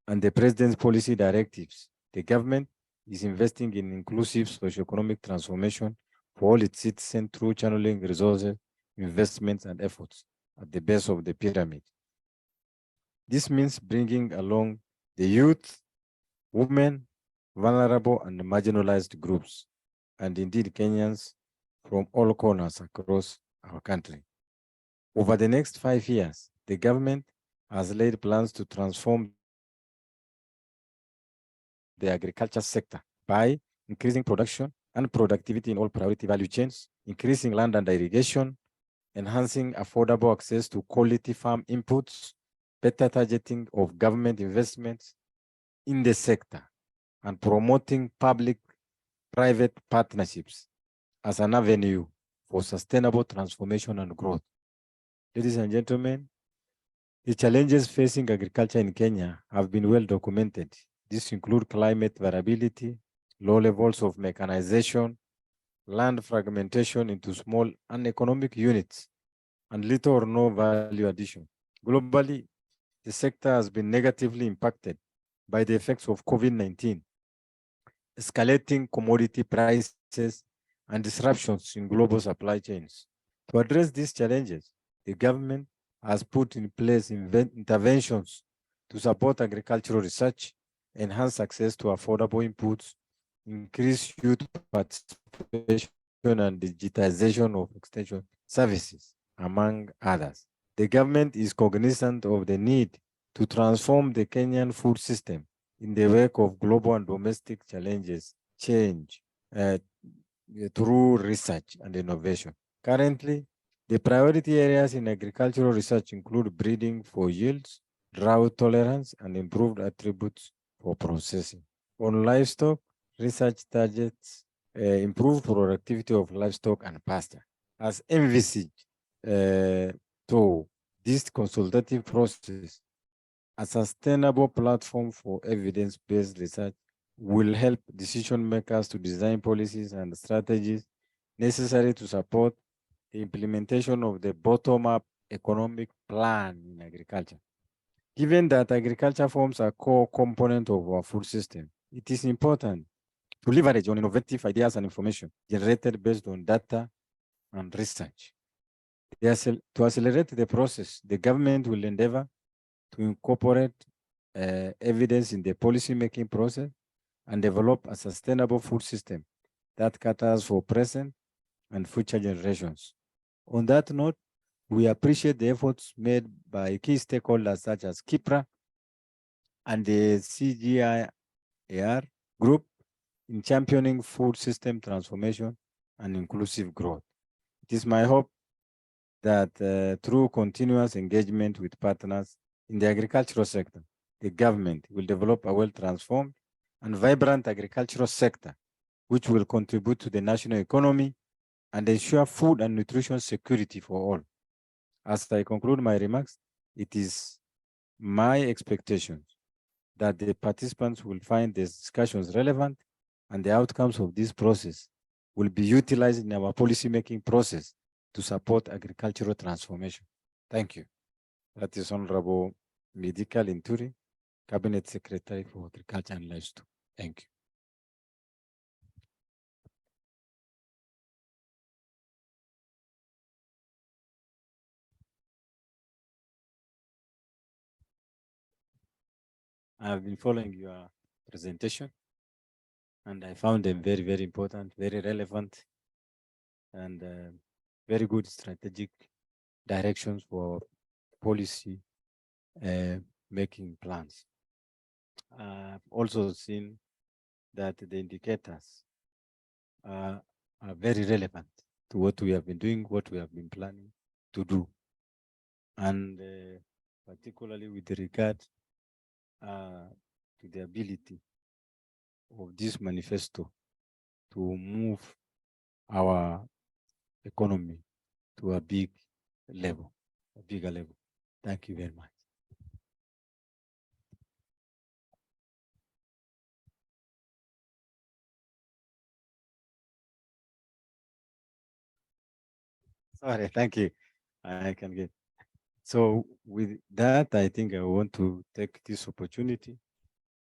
and the president's policy directives, the government is investing in inclusive socio-economic transformation for all its citizens through channeling resources, investments, and efforts at the base of the pyramid. This means bringing along the youth, women, vulnerable and marginalized groups, and indeed Kenyans from all corners across our country. Over the next 5 years, the government has laid plans to transform the agriculture sector by increasing production and productivity in all priority value chains, increasing land and irrigation, enhancing affordable access to quality farm inputs, better targeting of government investments in the sector, and promoting public-private partnerships as an avenue for sustainable transformation and growth. Ladies and gentlemen, the challenges facing agriculture in Kenya have been well documented. These include climate variability, low levels of mechanization, land fragmentation into small uneconomic units, and little or no value addition. Globally, the sector has been negatively impacted by the effects of COVID-19, escalating commodity prices, and disruptions in global supply chains. To address these challenges, the government has put in place interventions to support agricultural research, enhance access to affordable inputs, increase youth participation, and digitization of extension services, among others. The government is cognizant of the need to transform the Kenyan food system in the wake of global and domestic challenges, through research and innovation. Currently, the priority areas in agricultural research include breeding for yields, drought tolerance, and improved attributes for processing. On livestock, research targets improved productivity of livestock and pasture. As envisaged, to this consultative process, a sustainable platform for evidence-based research will help decision makers to design policies and strategies necessary to support the implementation of the bottom-up economic plan in agriculture. Given that agriculture forms a core component of our food system, it is important to leverage on innovative ideas and information generated based on data and research. To accelerate the process, the government will endeavor to incorporate evidence in the policy-making process and develop a sustainable food system that caters for present and future generations. On that note, we appreciate the efforts made by key stakeholders such as KIPPRA and the CGIAR group in championing food system transformation and inclusive growth. It is my hope that through continuous engagement with partners in the agricultural sector, the government will develop a well-transformed and vibrant agricultural sector, which will contribute to the national economy and ensure food and nutrition security for all. As I conclude my remarks, it is my expectation that the participants will find these discussions relevant and the outcomes of this process will be utilized in our policy-making process to support agricultural transformation. Thank you. That is Honorable Medical Inturi, Cabinet Secretary for Agriculture and Livestock. Thank you. I have been following your presentation and I found them very, very important, very relevant, and very good strategic directions for policy making plans. I've also seen that the indicators are very relevant to what we have been doing, what we have been planning to do. And particularly with regard to the ability of this manifesto to move our economy to a bigger level. Thank you very much. Sorry, thank you. I can get. So with that, I think I want to take this opportunity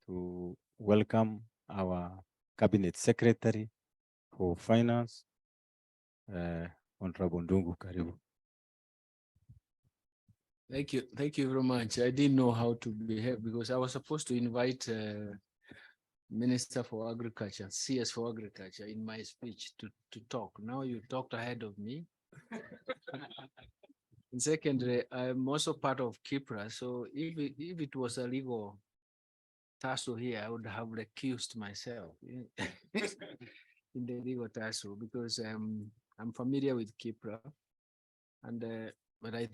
to welcome our Cabinet Secretary for Finance, Honorable Ndungu Karibu. Thank you very much. I didn't know how to behave because I was supposed to invite Minister for Agriculture, CS for Agriculture in my speech to talk. Now you talked ahead of me. And secondly, I'm also part of KIPPRA. So if it was a legal tussle here, I would have recused myself in the legal tussle because I'm familiar with KIPPRA. And but I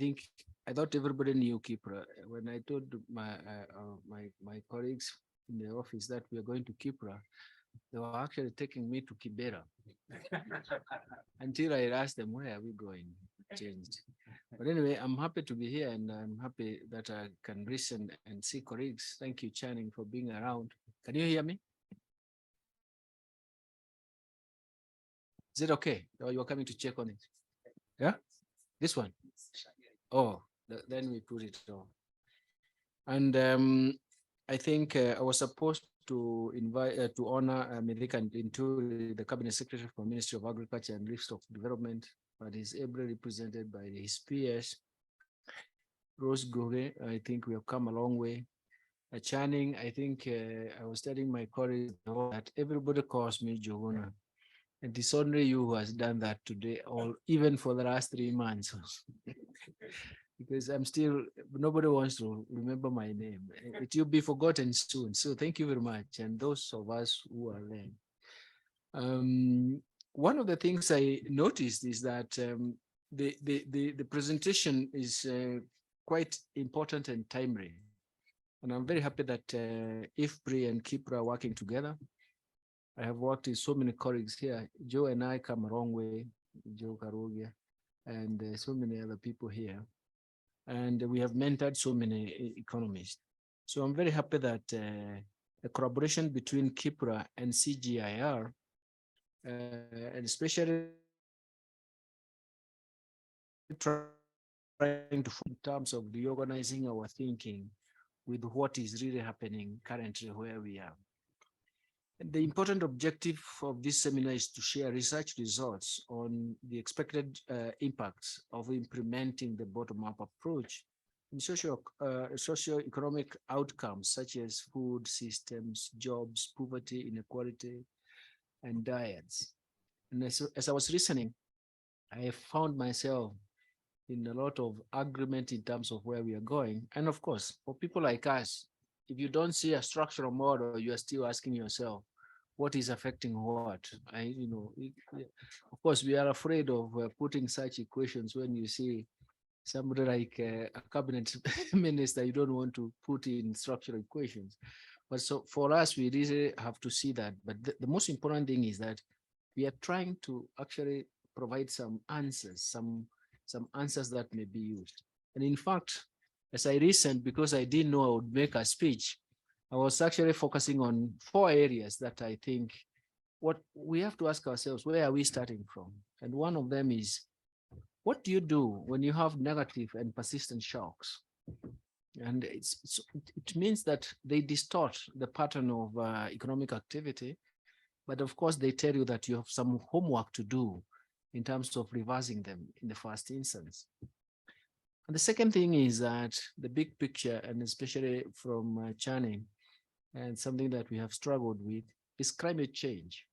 thought everybody knew KIPPRA. When I told my colleagues in the office that we are going to KIPPRA, they were actually taking me to Kibera until I asked them, where are we going? Changed. But anyway, I'm happy to be here and I'm happy that I can listen and see colleagues. Thank you, Channing, for being around. Can you hear me? Is it okay? Or you are coming to check on it? Yeah? This one? Oh, then we put it on. And I think I was supposed to invite to honor Milika Ntuli, the Cabinet Secretary for Ministry of Agriculture and Livestock Development, but he's ably represented by his peers. Rose Goge, I think we have come a long way. Channing, I think I was telling my colleagues that everybody calls me Jogona. And it's only you who has done that today, or even for the last 3 months. Because I'm still, nobody wants to remember my name. It will be forgotten soon. So thank you very much. And those of us who are there. One of the things I noticed is that the presentation is quite important and timely. And I'm very happy that IFPRI and KIPPRA are working together. I have worked with so many colleagues here. Joe and I come a long way, Joe Karugia, and so many other people here. And we have mentored so many economists. So I'm very happy that the collaboration between KIPPRA and CGIAR, and especially trying to in terms of reorganizing our thinking with what is really happening currently where we are. And the important objective of this seminar is to share research results on the expected impacts of implementing the bottom-up approach in socio-economic outcomes such as food systems, jobs, poverty, inequality, and diets. And as I was listening, I found myself in a lot of agreement in terms of where we are going. And of course, for people like us, if you don't see a structural model, you are still asking yourself, what is affecting what? Of course, we are afraid of putting such equations when you see somebody like a cabinet minister, you don't want to put in structural equations. But so for us, we really have to see that. But the most important thing is that we are trying to actually provide some answers, some answers that may be used. And in fact, as I listened, because I didn't know I would make a speech, I was actually focusing on 4 areas that I think what we have to ask ourselves, where are we starting from? And one of them is, what do you do when you have negative and persistent shocks? And it means that they distort the pattern of economic activity, but of course they tell you that you have some homework to do in terms of reversing them in the first instance. And the second thing is that the big picture, and especially from Channing, and something that we have struggled with is climate change.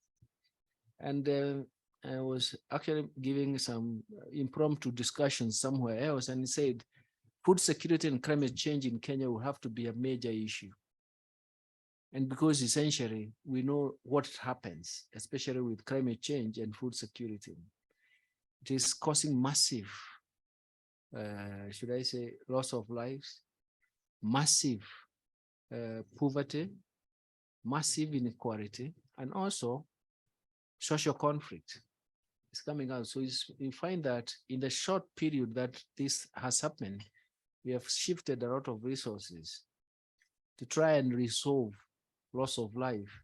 And I was actually giving some impromptu discussions somewhere else, and he said, food security and climate change in Kenya will have to be a major issue. And because essentially we know what happens, especially with climate change and food security, it is causing massive, should I say, loss of lives, massive poverty, massive inequality, and also social conflict is coming out. So you find that in the short period that this has happened, we have shifted a lot of resources to try and resolve loss of life.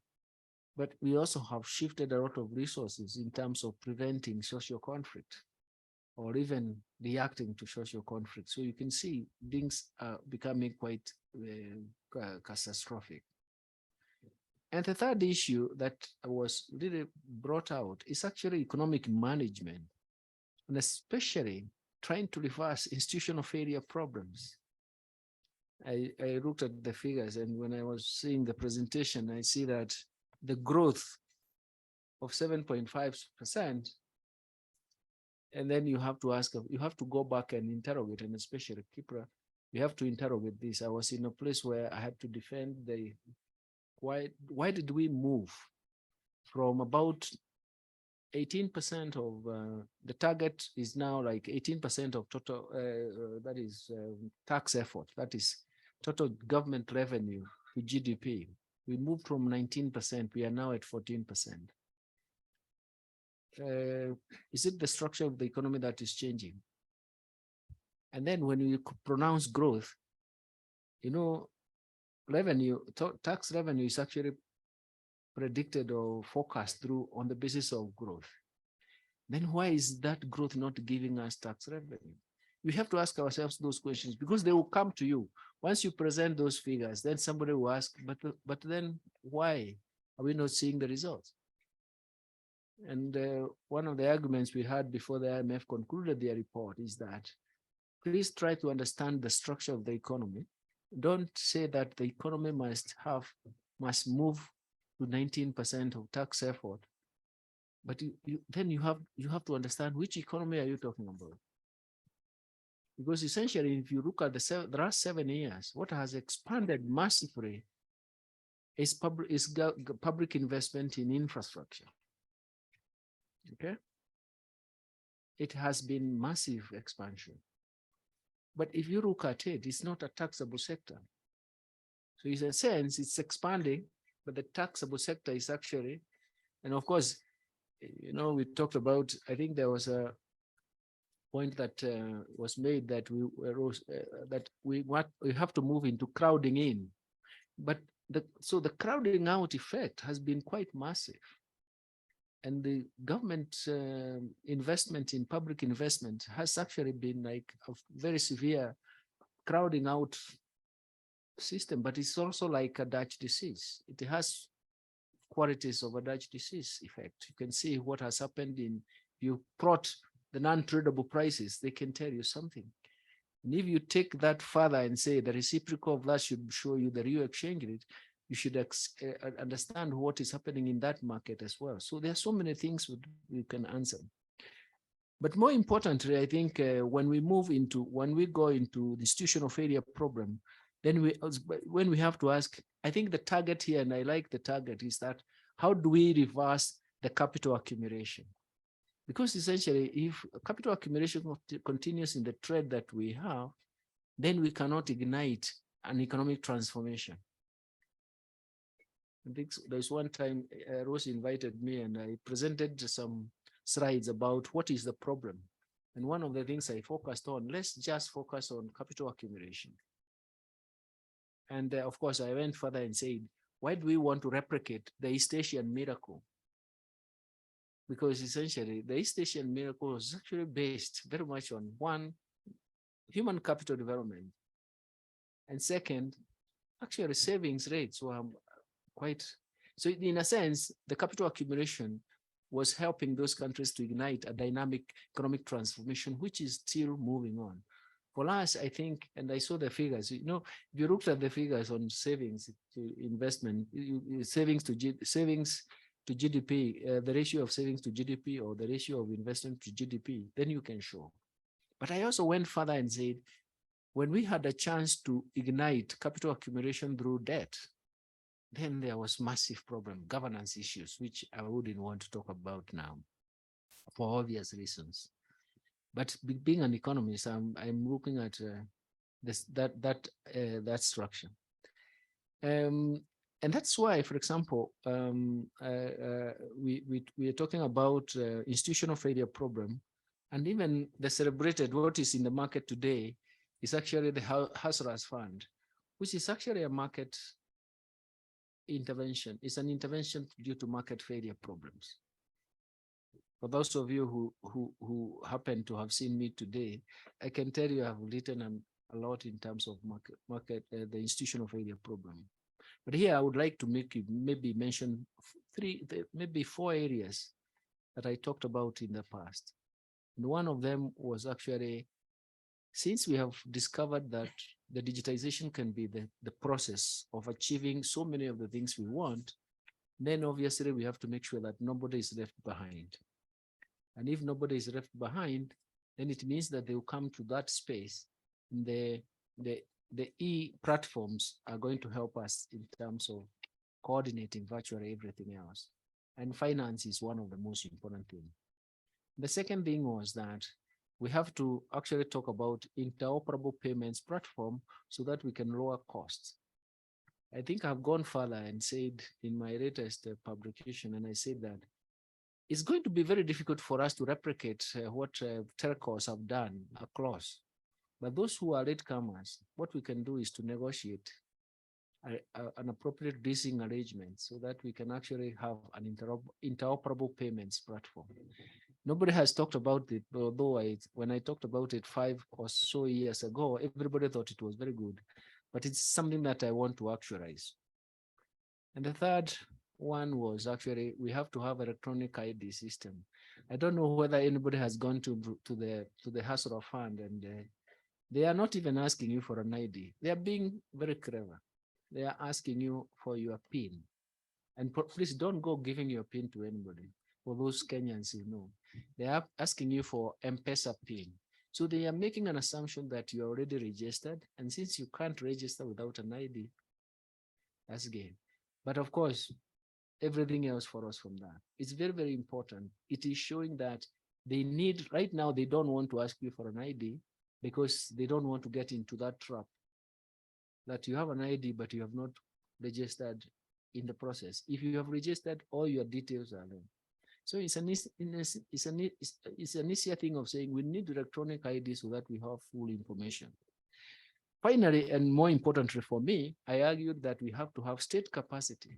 But we also have shifted a lot of resources in terms of preventing social conflict or even reacting to social conflict. So you can see things are becoming quite catastrophic. And the third issue that was really brought out is actually economic management, and especially trying to reverse institutional failure problems. I looked at the figures, and when I was seeing the presentation, I see that the growth of 7.5%, and then you have to ask, you have to go back and interrogate, and especially KIPPRA, you have to interrogate this. I was in a place where I had to defend the, why did we move from about 18% of the target is now like 18% of total, that is tax effort, that is total government revenue to GDP. We moved from 19%, we are now at 14%. Is it the structure of the economy that is changing? And then when you pronounce growth, you know, revenue, tax revenue is actually predicted or forecast through on the basis of growth. Then why is that growth not giving us tax revenue? We have to ask ourselves those questions because they will come to you. Once you present those figures, then somebody will ask, but then why are we not seeing the results? And one of the arguments we had before the IMF concluded their report is that please try to understand the structure of the economy. Don't say that the economy must move to 19% of tax effort, but then you have to understand which economy are you talking about? Because essentially, if you look at the last 7 years, what has expanded massively is public investment in infrastructure. Okay, it has been massive expansion. But if you look at it, it's not a taxable sector. So in a sense, it's expanding, but the taxable sector is actually, and of course, you know, we talked about, I think there was a point that was made that we have to move into crowding in. But so the crowding out effect has been quite massive. And the government investment in public investment has actually been like a very severe crowding out system, but it's also like a Dutch disease. It has qualities of a Dutch disease effect. You can see what has happened in, you plot the non-tradable prices, they can tell you something. And if you take that further and say the reciprocal of that should show you the real exchange rate, you should understand what is happening in that market as well. So there are so many things we can answer. But more importantly, I think when we go into the institutional failure problem, then when we have to ask, I think the target here, and I like the target, is that how do we reverse the capital accumulation? Because essentially, if capital accumulation continues in the trend that we have, then we cannot ignite an economic transformation. I think there's one time Rose invited me and I presented some slides about what is the problem. And one of the things I focused on, let's just focus on capital accumulation. And of course, I went further and said, why do we want to replicate the East Asian miracle? Because essentially, the East Asian miracle was actually based very much on one, human capital development. And second, actually savings rates were quite, so in a sense, the capital accumulation was helping those countries to ignite a dynamic economic transformation, which is still moving on. For us, I think, and I saw the figures, you know, if you looked at the figures on savings to investment, savings to GDP, the ratio of savings to GDP or the ratio of investment to GDP, then you can show. But I also went further and said, when we had a chance to ignite capital accumulation through debt, Then there was massive problem, governance issues, which I wouldn't want to talk about now for obvious reasons. But being an economist, I'm looking at that structure. And that's why, for example, we are talking about institutional failure problem, and even the celebrated what is in the market today is actually the Hazardous Fund, which is actually a market intervention. It's an intervention due to market failure problems. For those of you who happen to have seen me today, I can tell you I've written a lot in terms of the institutional failure problem. But here I would like to maybe mention maybe 4 areas that I talked about in the past. And one of them was actually, since we have discovered that the digitization can be the process of achieving so many of the things we want, then obviously we have to make sure that nobody is left behind. And if nobody is left behind, then it means that they will come to that space. The e-platforms are going to help us in terms of coordinating virtually everything else. And finance is one of the most important things. The second thing was that we have to actually talk about interoperable payments platform so that we can lower costs. I think I've gone further and said in my latest publication, and I said that it's going to be very difficult for us to replicate what telcos have done across. But those who are latecomers, what we can do is to negotiate an appropriate leasing arrangement so that we can actually have an interoperable payments platform. Nobody has talked about it, although when I talked about it 5 or so years ago, everybody thought it was very good, but it's something that I want to actualize. And the third one was actually, we have to have electronic ID system. I don't know whether anybody has gone to the Hazardous Fund, and they are not even asking you for an ID. They are being very clever. They are asking you for your PIN. And please don't go giving your PIN to anybody. For those Kenyans, you know, they are asking you for M-Pesa PIN. So they are making an assumption that you're already registered. And since you can't register without an ID, that's game. But of course, everything else follows from that. It's very, very important. It is showing that they need, right now, they don't want to ask you for an ID because they don't want to get into that trap that you have an ID, but you have not registered in the process. If you have registered, all your details are there. So it's an easier thing of saying we need electronic ID so that we have full information. Finally, and more importantly for me, I argued that we have to have state capacity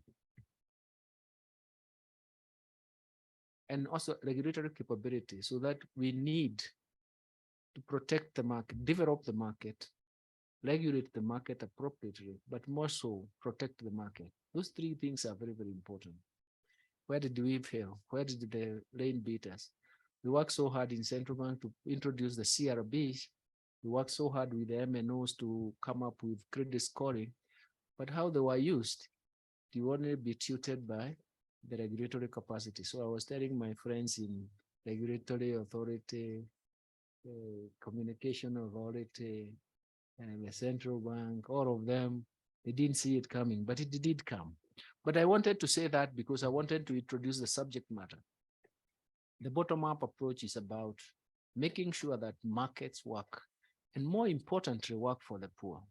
and also regulatory capability so that we need to protect the market, develop the market, regulate the market appropriately, but more so protect the market. Those 3 things are very, very important. Where did we fail? Where did the rain beat us? We worked so hard in Central Bank to introduce the CRBs. We worked so hard with the MNOs to come up with credit scoring, but how they were used, they only be tutored by the regulatory capacity. So I was telling my friends in regulatory authority, communication authority, and the central bank, all of them, they didn't see it coming, but it did come. But I wanted to say that because I wanted to introduce the subject matter. The bottom-up approach is about making sure that markets work, and more importantly, work for the poor.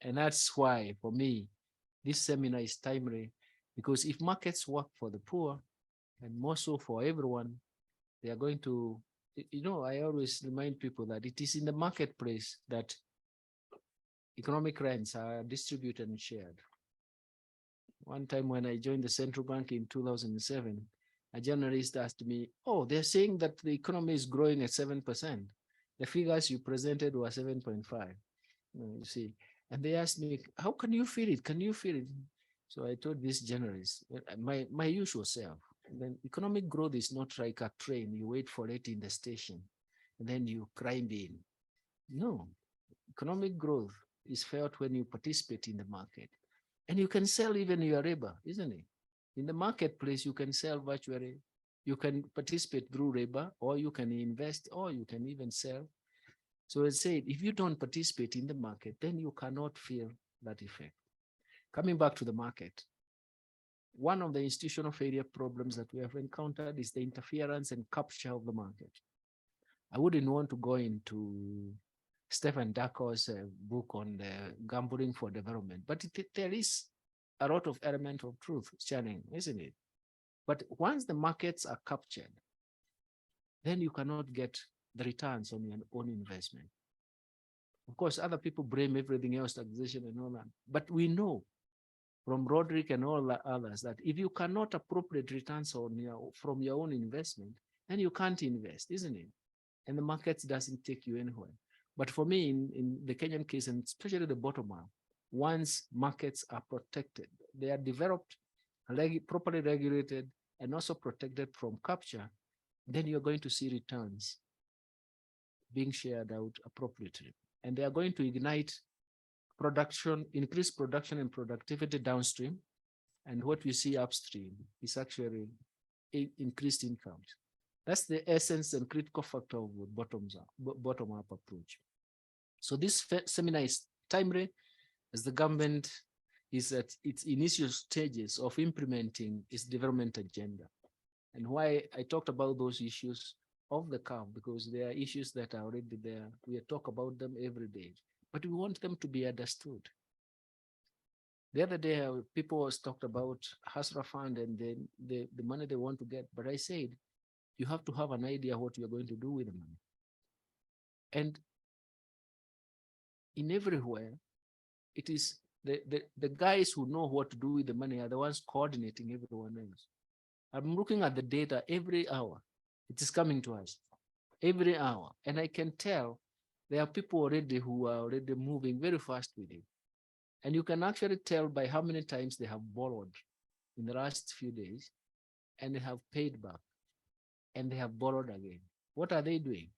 And that's why, for me, this seminar is timely, because if markets work for the poor, and more so for everyone, they are going to, you know, I always remind people that it is in the marketplace that economic rents are distributed and shared. One time when I joined the central bank in 2007, a journalist asked me, oh, they're saying that the economy is growing at 7%. The figures you presented were 7.5, you see. And they asked me, how can you feel it? Can you feel it? So I told this journalist, my usual self, then economic growth is not like a train. You wait for it in the station and then you climb in. No, economic growth is felt when you participate in the market. And you can sell even your labor, isn't it? In the marketplace, you can sell virtually. You can participate through labor, or you can invest, or you can even sell. So I said, if you don't participate in the market, then you cannot feel that effect. Coming back to the market, one of the institutional failure problems that we have encountered is the interference and capture of the market. I wouldn't want to go into Stephen Dako's book on the gambling for development, but there is a lot of element of truth, Channing, isn't it? But once the markets are captured, then you cannot get the returns on your own investment. Of course, other people blame everything else, taxation and all that. But we know from Roderick and all the others that if you cannot appropriate returns on from your own investment, then you can't invest, isn't it? And the market doesn't take you anywhere. But for me, in the Kenyan case, and especially the bottom up, once markets are protected, they are developed, properly regulated, and also protected from capture, then you're going to see returns being shared out appropriately. And they are going to ignite production, increase production and productivity downstream. And what we see upstream is actually increased incomes. That's the essence and critical factor of bottom-up approach. So this seminar is timely as the government is at its initial stages of implementing its development agenda. And why I talked about those issues off the cuff, because there are issues that are already there. We talk about them every day, but we want them to be understood. The other day, people was talked about Hasra Fund and the money they want to get, but I said, you have to have an idea what you're going to do with the money. And in everywhere, it is the guys who know what to do with the money are the ones coordinating everyone else. I'm looking at the data every hour. It is coming to us every hour. And I can tell there are people already who are already moving very fast with it. And you can actually tell by how many times they have borrowed in the last few days, and they have paid back, and they have borrowed again. What are they doing?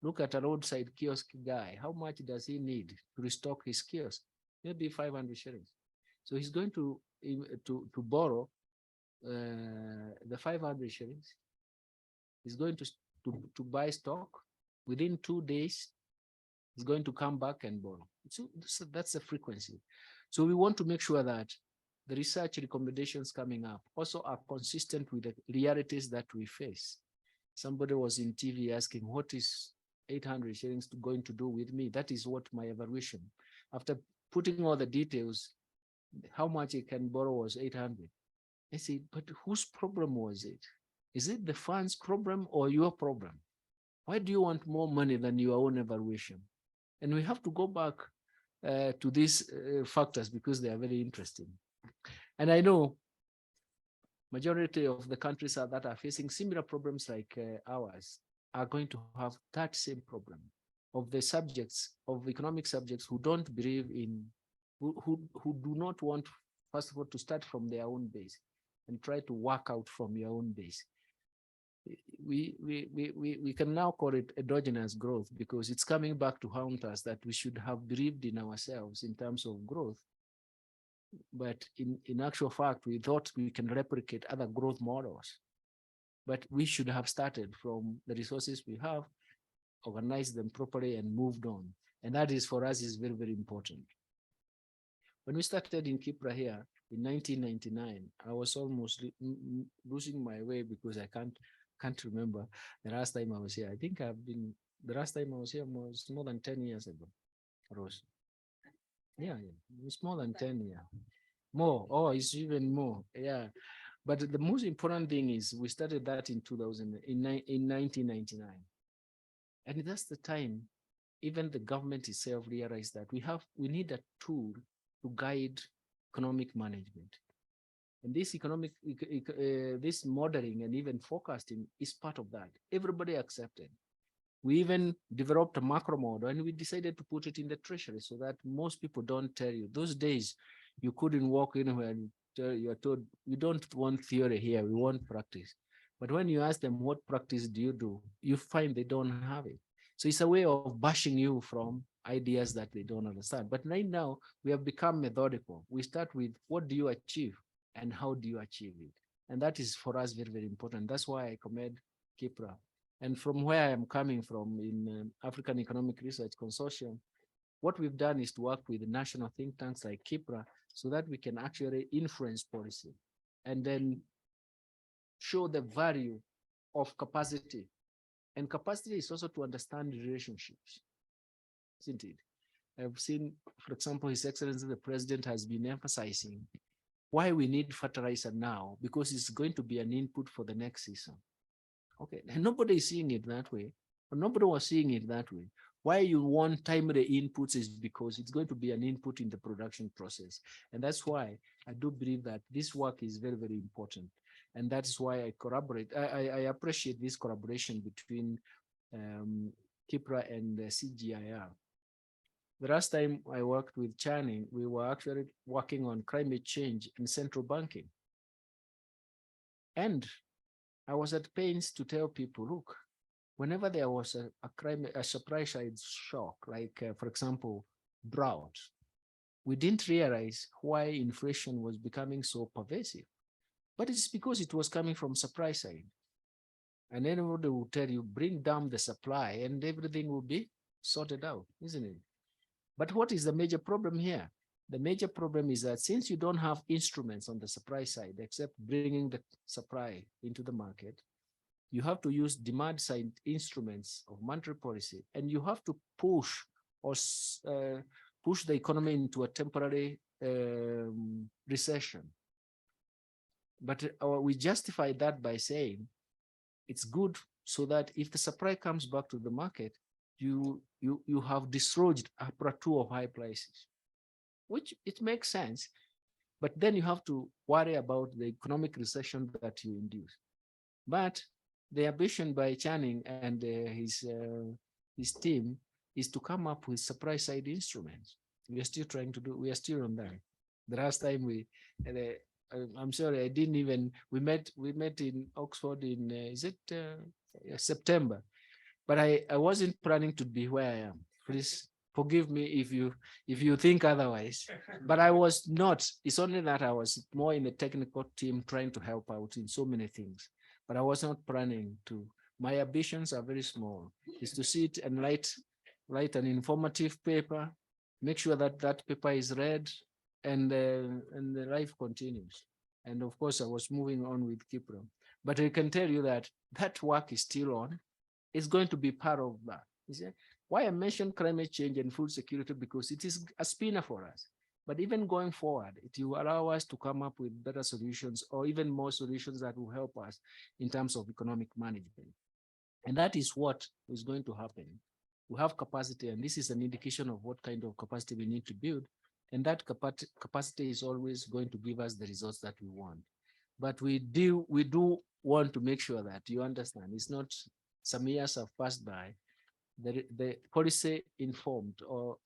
Look at a roadside kiosk guy. How much does he need to restock his kiosk? Maybe 500 shillings. So he's going to borrow the 500 shillings. He's going to buy stock. Within 2 days, he's going to come back and borrow. So that's the frequency. So we want to make sure that the research recommendations coming up also are consistent with the realities that we face. Somebody was in TV asking, what is 800 shillings going to do with me? That is what my evaluation. After putting all the details, how much he can borrow was 800. I said, but whose problem was it? Is it the fund's problem or your problem? Why do you want more money than your own evaluation? And we have to go back to these factors because they are very interesting. And I know majority of the countries that are facing similar problems like ours are going to have that same problem of the subjects, of economic subjects who don't believe in, who do not want, first of all, to start from their own base and try to work out from your own base. We can now call it endogenous growth because it's coming back to haunt us that we should have believed in ourselves in terms of growth. But in actual fact, we thought we can replicate other growth models. But we should have started from the resources we have, organized them properly and moved on. And that is for us is very, very important. When we started in KIPPRA here in 1999, I was almost losing my way because I can't remember the last time I was here. I think the last time I was here was more than 10 years ago, Rose. Yeah, it was more than 10 years. More, oh, it's even more, yeah. But the most important thing is we started that in 1999. And that's the time even the government itself realized that we need a tool to guide economic management. And this this modeling and even forecasting is part of that. Everybody accepted. We even developed a macro model and we decided to put it in the treasury so that most people don't tell you. Those days, you couldn't walk anywhere and you're told, we don't want theory here, we want practice. But when you ask them, what practice do, you find they don't have it. So it's a way of bashing you from ideas that they don't understand. But right now, we have become methodical. We start with, what do you achieve and how do you achieve it? And that is for us very, very important. That's why I commend KIPPRA. And from where I am coming from in African Economic Research Consortium, what we've done is to work with national think tanks like KIPPRA so that we can actually influence policy and then show the value of capacity. And capacity is also to understand relationships, isn't it? I've seen, for example, His Excellency the President has been emphasizing why we need fertilizer now, because it's going to be an input for the next season. Okay, and nobody is seeing it that way, or nobody was seeing it that way. Why you want timely inputs is because it's going to be an input in the production process. And that's why I do believe that this work is very, very important. And that is why I collaborate. I appreciate this collaboration between KIPPRA and CGIAR. The last time I worked with Channing, we were actually working on climate change and central banking. And I was at pains to tell people, look, whenever there was a supply side shock, like for example, drought, we didn't realize why inflation was becoming so pervasive. But it's because it was coming from supply side. And anybody will tell you, bring down the supply and everything will be sorted out, isn't it? But what is the major problem here? The major problem is that since you don't have instruments on the supply side, except bringing the supply into the market, you have to use demand side instruments of monetary policy, and you have to push or push the economy into a temporary recession. But we justify that by saying it's good so that if the supply comes back to the market, you have dislodged a plateau of high prices, which it makes sense. But then you have to worry about the economic recession that you induce. But the ambition by Channing and his team is to come up with supply side instruments. We are still trying to do, we are still on that. The last time I'm sorry, I didn't even, we met in Oxford in, September, but I wasn't planning to be where I am. Please forgive me if you think otherwise, but I was not. It's only that I was more in the technical team trying to help out in so many things, but I was not planning to. My ambitions are very small. Is to sit and write an informative paper, make sure that that paper is read, and the life continues. And of course, I was moving on with KIPPRA. But I can tell you that that work is still on. It's going to be part of that. You see? Why I mentioned climate change and food security, because it is a spinner for us. But even going forward, it will allow us to come up with better solutions or even more solutions that will help us in terms of economic management. And that is what is going to happen. We have capacity, and this is an indication of what kind of capacity we need to build. And that capacity is always going to give us the results that we want. But we do want to make sure that you understand it's not some years have passed by. The policy informed or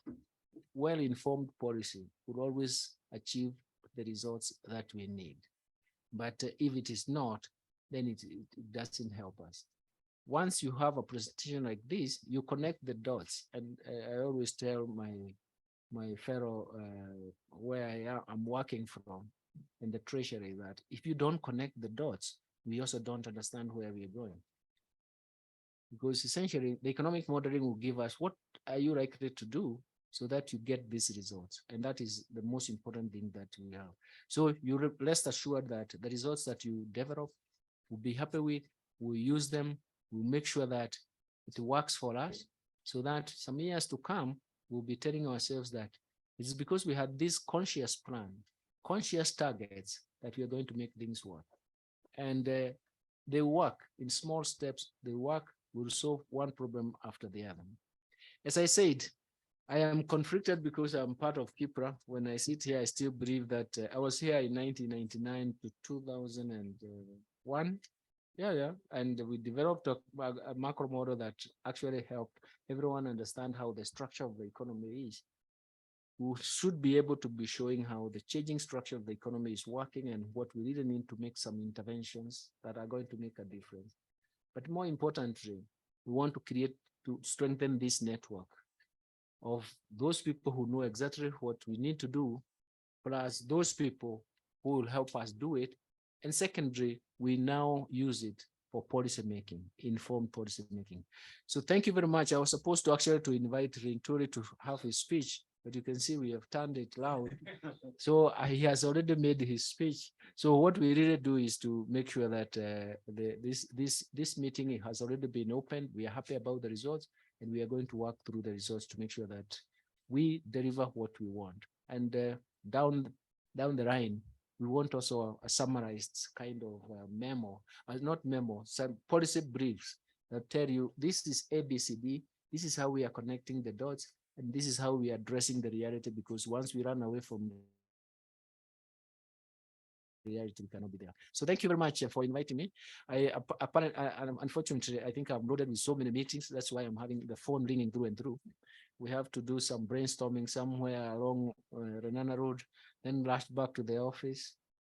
well-informed policy will always achieve the results that we need. But if it is not, then it doesn't help us. Once you have a presentation like this, you connect the dots. And I always tell my fellow where I'm working from in the treasury that if you don't connect the dots, we also don't understand where we're going. Because essentially the economic modeling will give us what are you likely to do so that you get these results. And that is the most important thing that we have. So you rest assured that the results that you develop, we'll be happy with, we'll use them, we'll make sure that it works for us so that some years to come, we'll be telling ourselves that it's because we had this conscious plan, conscious targets that we are going to make things work. And they work in small steps, they work, will solve one problem after the other. As I said, I am conflicted because I'm part of KIPPRA. When I sit here, I still believe that I was here in 1999 to 2001. And we developed a macro model that actually helped everyone understand how the structure of the economy is. We should be able to be showing how the changing structure of the economy is working and what we really need to make some interventions that are going to make a difference. But more importantly, we want to strengthen this network of those people who know exactly what we need to do, plus those people who will help us do it. And secondly, we now use it for policy making, informed policy making. So thank you very much. I was supposed to actually invite Rinturi to have his speech, but you can see we have turned it loud. So he has already made his speech. So what we really do is to make sure that this meeting has already been opened. We are happy about the results, and we are going to work through the results to make sure that we deliver what we want. And down the line, we want also a summarized kind of memo, not memo, some policy briefs that tell you this is ABCD, this is how we are connecting the dots, and this is how we are addressing the reality, because once we run away from reality, we cannot be there. So thank you very much for inviting me. Unfortunately, I think I'm loaded with so many meetings. That's why I'm having the phone ringing through and through. We have to do some brainstorming somewhere along Renana Road, then rush back to the office,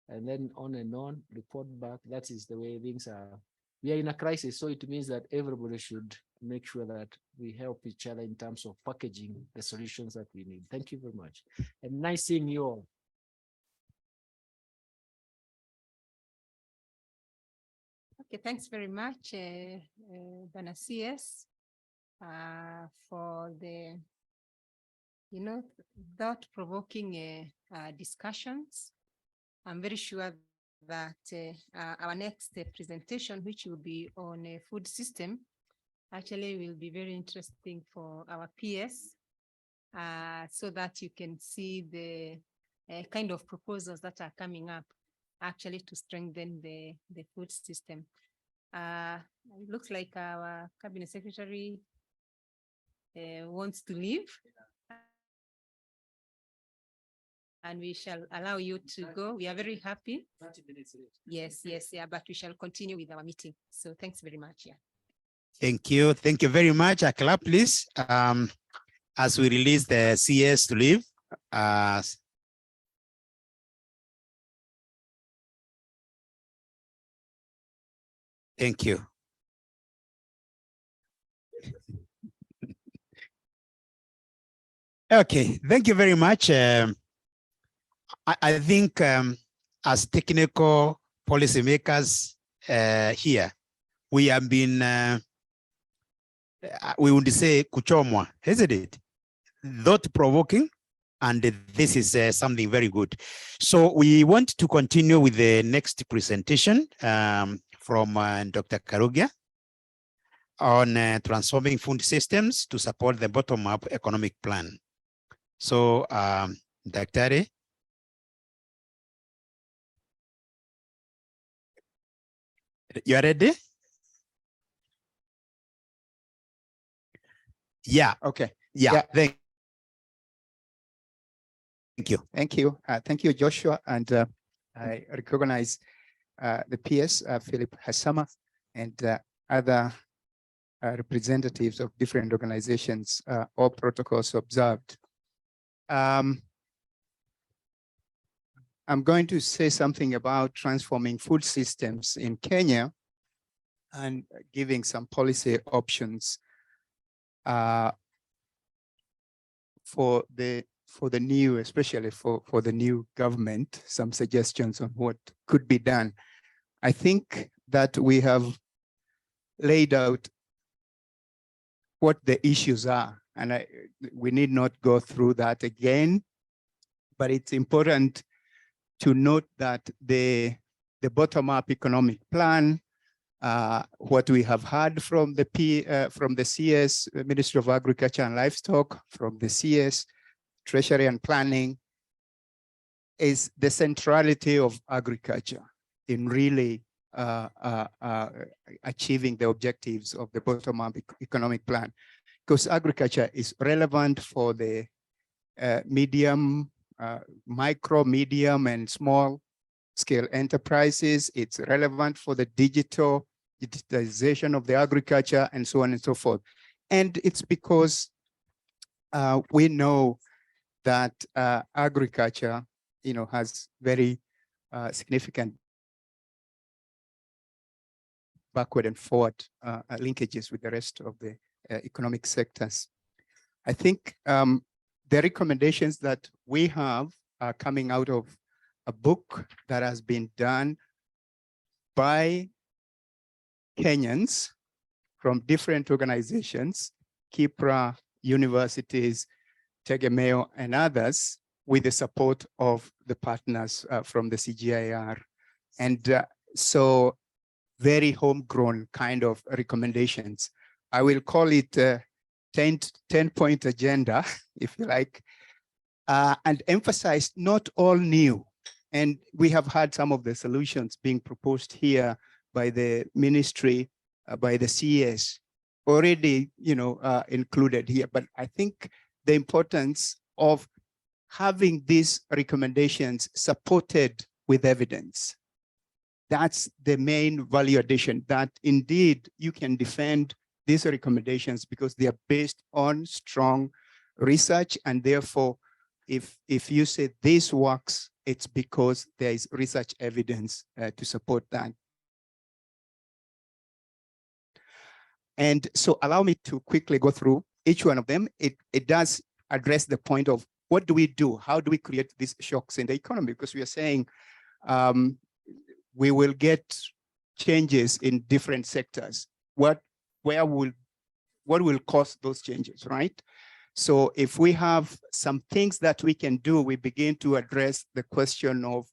and then on and on, report back. That is the way things are. We are in a crisis, so it means that everybody should make sure that we help each other in terms of packaging the solutions that we need. Thank you very much. And nice seeing you all. Okay, thanks very much, Bana CS, for the, thought-provoking discussions. I'm very sure that our next presentation, which will be on a food system, actually will be very interesting for our PS, so that you can see the kind of proposals that are coming up actually to strengthen the food system. It looks like our cabinet secretary wants to leave, and we shall allow you to go. We are very happy. 30 minutes late. Yes, yeah, but we shall continue with our meeting. So thanks very much. Yeah. Thank you very much. A clap, please. As we release the CS to leave. Thank you. Okay, thank you very much. I think as technical policymakers here, we have been, we would say, kuchomwa, isn't it? Thought-provoking, and this is something very good. So we want to continue with the next presentation from Dr. Karugia on transforming food systems to support the bottom-up economic plan. So, Dr. You are ready? Yeah. Okay. Yeah. Thank you. Thank you. Thank you, Joshua. And I recognize the PS, Philip Hassama, and other representatives of different organizations, all protocols observed. I'm going to say something about transforming food systems in Kenya and giving some policy options for the new, especially for the new government, some suggestions on what could be done. I think that we have laid out what the issues are, and we need not go through that again, but it's important to note that the bottom-up economic plan, what we have heard from the CS, Ministry of Agriculture and Livestock, from the CS, Treasury and Planning, is the centrality of agriculture in really achieving the objectives of the bottom-up economic plan. Because agriculture is relevant for the medium, micro, medium, and small scale enterprises. It's relevant for the digitization of the agriculture, and so on and so forth. And it's because we know that agriculture, has very significant backward and forward linkages with the rest of the economic sectors. I think the recommendations that we have are coming out of a book that has been done by Kenyans from different organizations, KIPPRA, universities, Tegemeo, and others, with the support of the partners from the CGIAR. And so very homegrown kind of recommendations. I will call it 10-point agenda, if you like, and emphasize not all new. And we have had some of the solutions being proposed here by the ministry, by the CS, already, included here. But I think the importance of having these recommendations supported with evidence. That's the main value addition, that indeed you can defend these recommendations because they are based on strong research, and therefore, if you say this works, it's because there is research evidence to support that. And so allow me to quickly go through each one of them. It does address the point of what do we do? How do we create these shocks in the economy? Because we are saying we will get changes in different sectors. What will cause those changes, right? So if we have some things that we can do, we begin to address the question of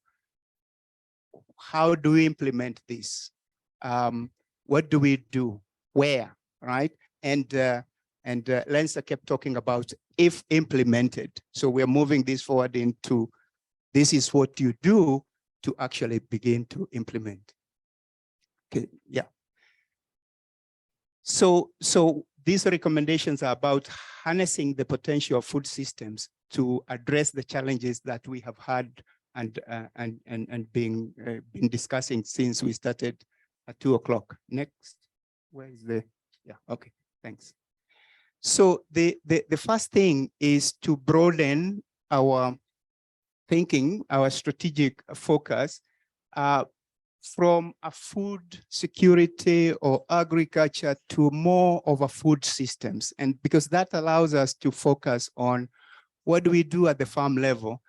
how do we implement this? What do we do? Where, right? And Lensa kept talking about if implemented. So we're moving this forward into this is what you do to actually begin to implement. Okay, yeah. So these recommendations are about harnessing the potential of food systems to address the challenges that we have had and been discussing since we started at 2 o'clock. Next, where is the, yeah, okay, thanks. So the first thing is to broaden our thinking, our strategic focus from a food security or agriculture to more of a food systems. And because that allows us to focus on what do we do at the farm level,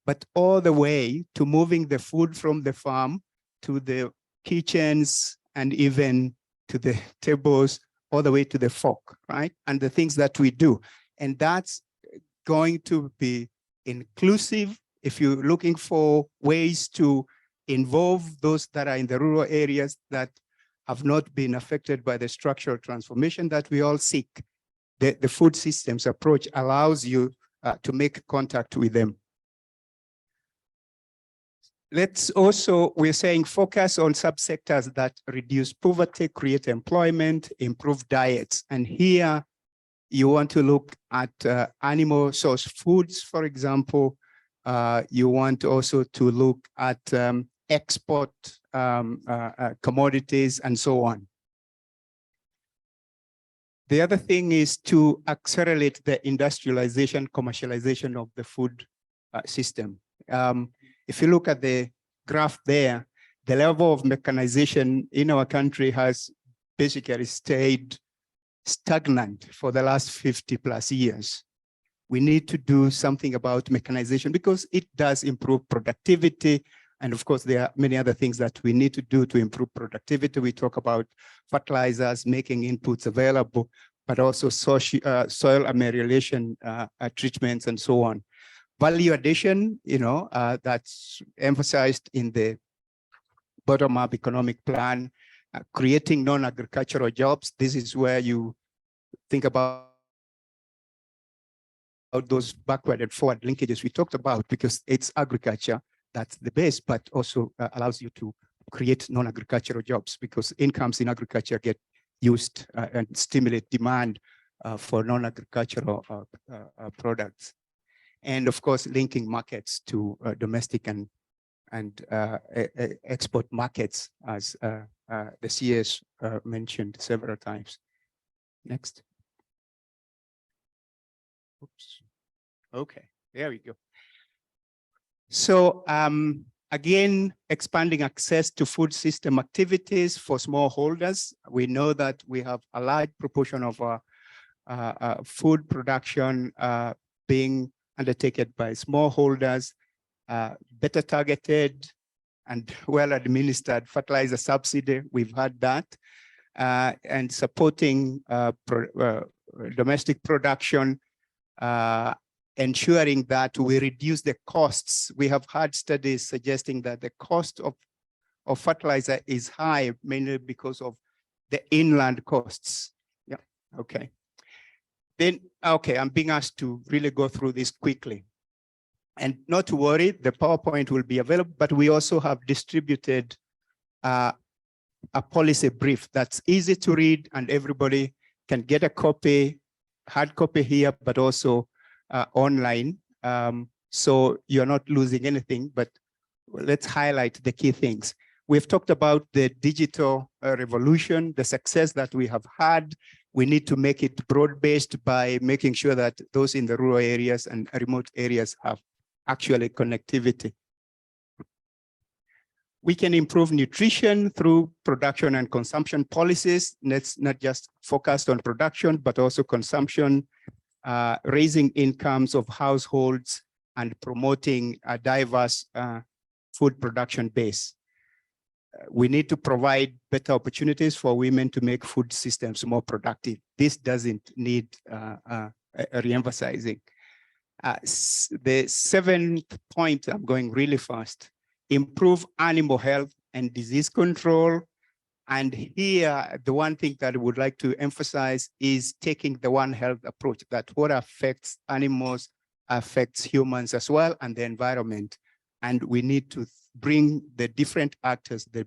but all the way to moving the food from the farm to the kitchens and even to the tables, all the way to the fork, right? And the things that we do. And that's going to be inclusive. If you're looking for ways to involve those that are in the rural areas that have not been affected by the structural transformation that we all seek, the food systems approach allows you to make contact with them. Let's also, we're saying, focus on subsectors that reduce poverty, create employment, improve diets. And here you want to look at animal source foods, for example. You want also to look at export commodities and so on. The other thing is to accelerate the industrialization, commercialization of the food system. If you look at the graph there, the level of mechanization in our country has basically stayed stagnant for the last 50 plus years. We need to do something about mechanization because it does improve productivity. And of course, there are many other things that we need to do to improve productivity. We talk about fertilizers, making inputs available, but also soil amelioration treatments and so on. Value addition, that's emphasized in the bottom-up economic plan, creating non-agricultural jobs. This is where you think about those backward and forward linkages we talked about, because it's agriculture that's the base, but also allows you to create non-agricultural jobs because incomes in agriculture get used and stimulate demand for non-agricultural products. And of course, linking markets to domestic and export markets, as the CS mentioned several times. Next. Oops. Okay, there we go. So again, expanding access to food system activities for smallholders. We know that we have a large proportion of our food production being undertaken by smallholders, better targeted and well-administered fertilizer subsidy. We've had that, and supporting domestic production, ensuring that we reduce the costs. We have had studies suggesting that the cost of fertilizer is high, mainly because of the inland costs. Yeah, okay. Then, okay, I'm being asked to really go through this quickly. And not to worry, the PowerPoint will be available, but we also have distributed a policy brief that's easy to read, and everybody can get a copy, hard copy here, but also online. So you're not losing anything, but let's highlight the key things. We've talked about the digital revolution, the success that we have had. We need to make it broad-based by making sure that those in the rural areas and remote areas have actually connectivity. We can improve nutrition through production and consumption policies. Let's not just focus on production, but also consumption, raising incomes of households and promoting a diverse food production base. We need to provide better opportunities for women to make food systems more productive. This doesn't need re-emphasizing. The seventh point, I'm going really fast, improve animal health and disease control. And here, the one thing that I would like to emphasize is taking the One Health approach, that what affects animals affects humans as well, and the environment. And we need to bring the different actors, the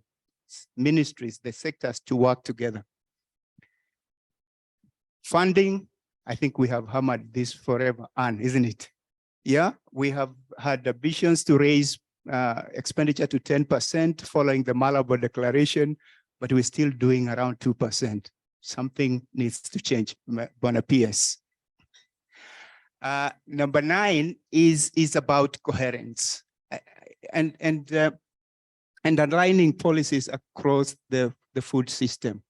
ministries, the sectors to work together. Funding, I think we have hammered this forever on, isn't it? Yeah, we have had ambitions to raise expenditure to 10% following the Malabo Declaration, but we're still doing around 2%. Something needs to change, Bona PS. Number 9 is about coherence and aligning policies across the food system.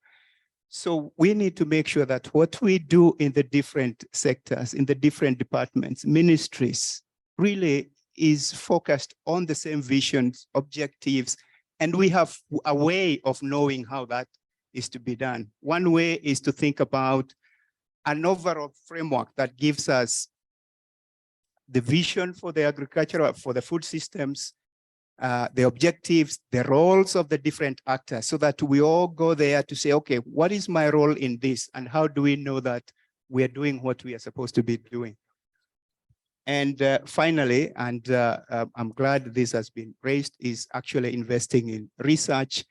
So we need to make sure that what we do in the different sectors, in the different departments, ministries, really is focused on the same visions, objectives, and we have a way of knowing how that is to be done. One way is to think about an overall framework that gives us the vision for the agriculture, for the food systems, the objectives, the roles of the different actors, so that we all go there to say, okay, what is my role in this? And how do we know that we are doing what we are supposed to be doing? And finally, and I'm glad this has been raised, is actually investing in research.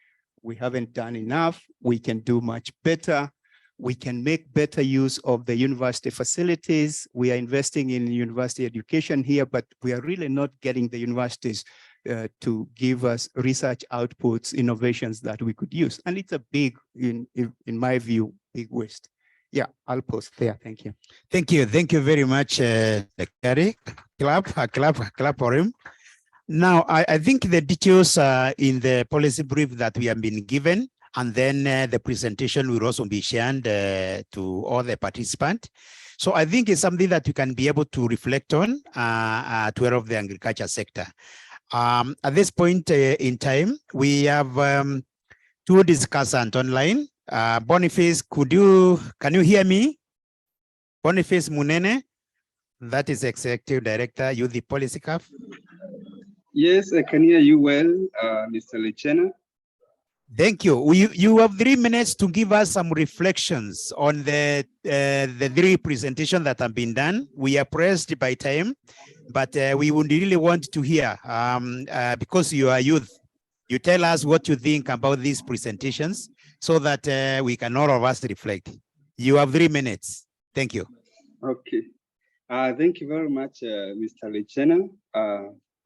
We haven't done enough. We can do much better. We can make better use of the university facilities. We are investing in university education here, but we are really not getting the universities to give us research outputs, innovations that we could use. And it's a big, in my view, big waste. Yeah, I'll pause there. Thank you. Thank you. Thank you very much, Gary. Clap for him. Now, I think the details are in the policy brief that we have been given, and then the presentation will also be shared to all the participants. So I think it's something that you can be able to reflect on to all of the agriculture sector. At this point in time, we have 2 discussants online. Boniface, can you hear me? Boniface Munene, that is Executive Director, Youth Policy CAF. Yes, I can hear you well, Mr. Lichena. Thank you. You have 3 minutes to give us some reflections on the 3 presentations that have been done. We are pressed by time, but we would really want to hear, because you are youth, you tell us what you think about these presentations so that we can all of us reflect. You have 3 minutes. Thank you. Okay. Thank you very much, Mr. Lichena.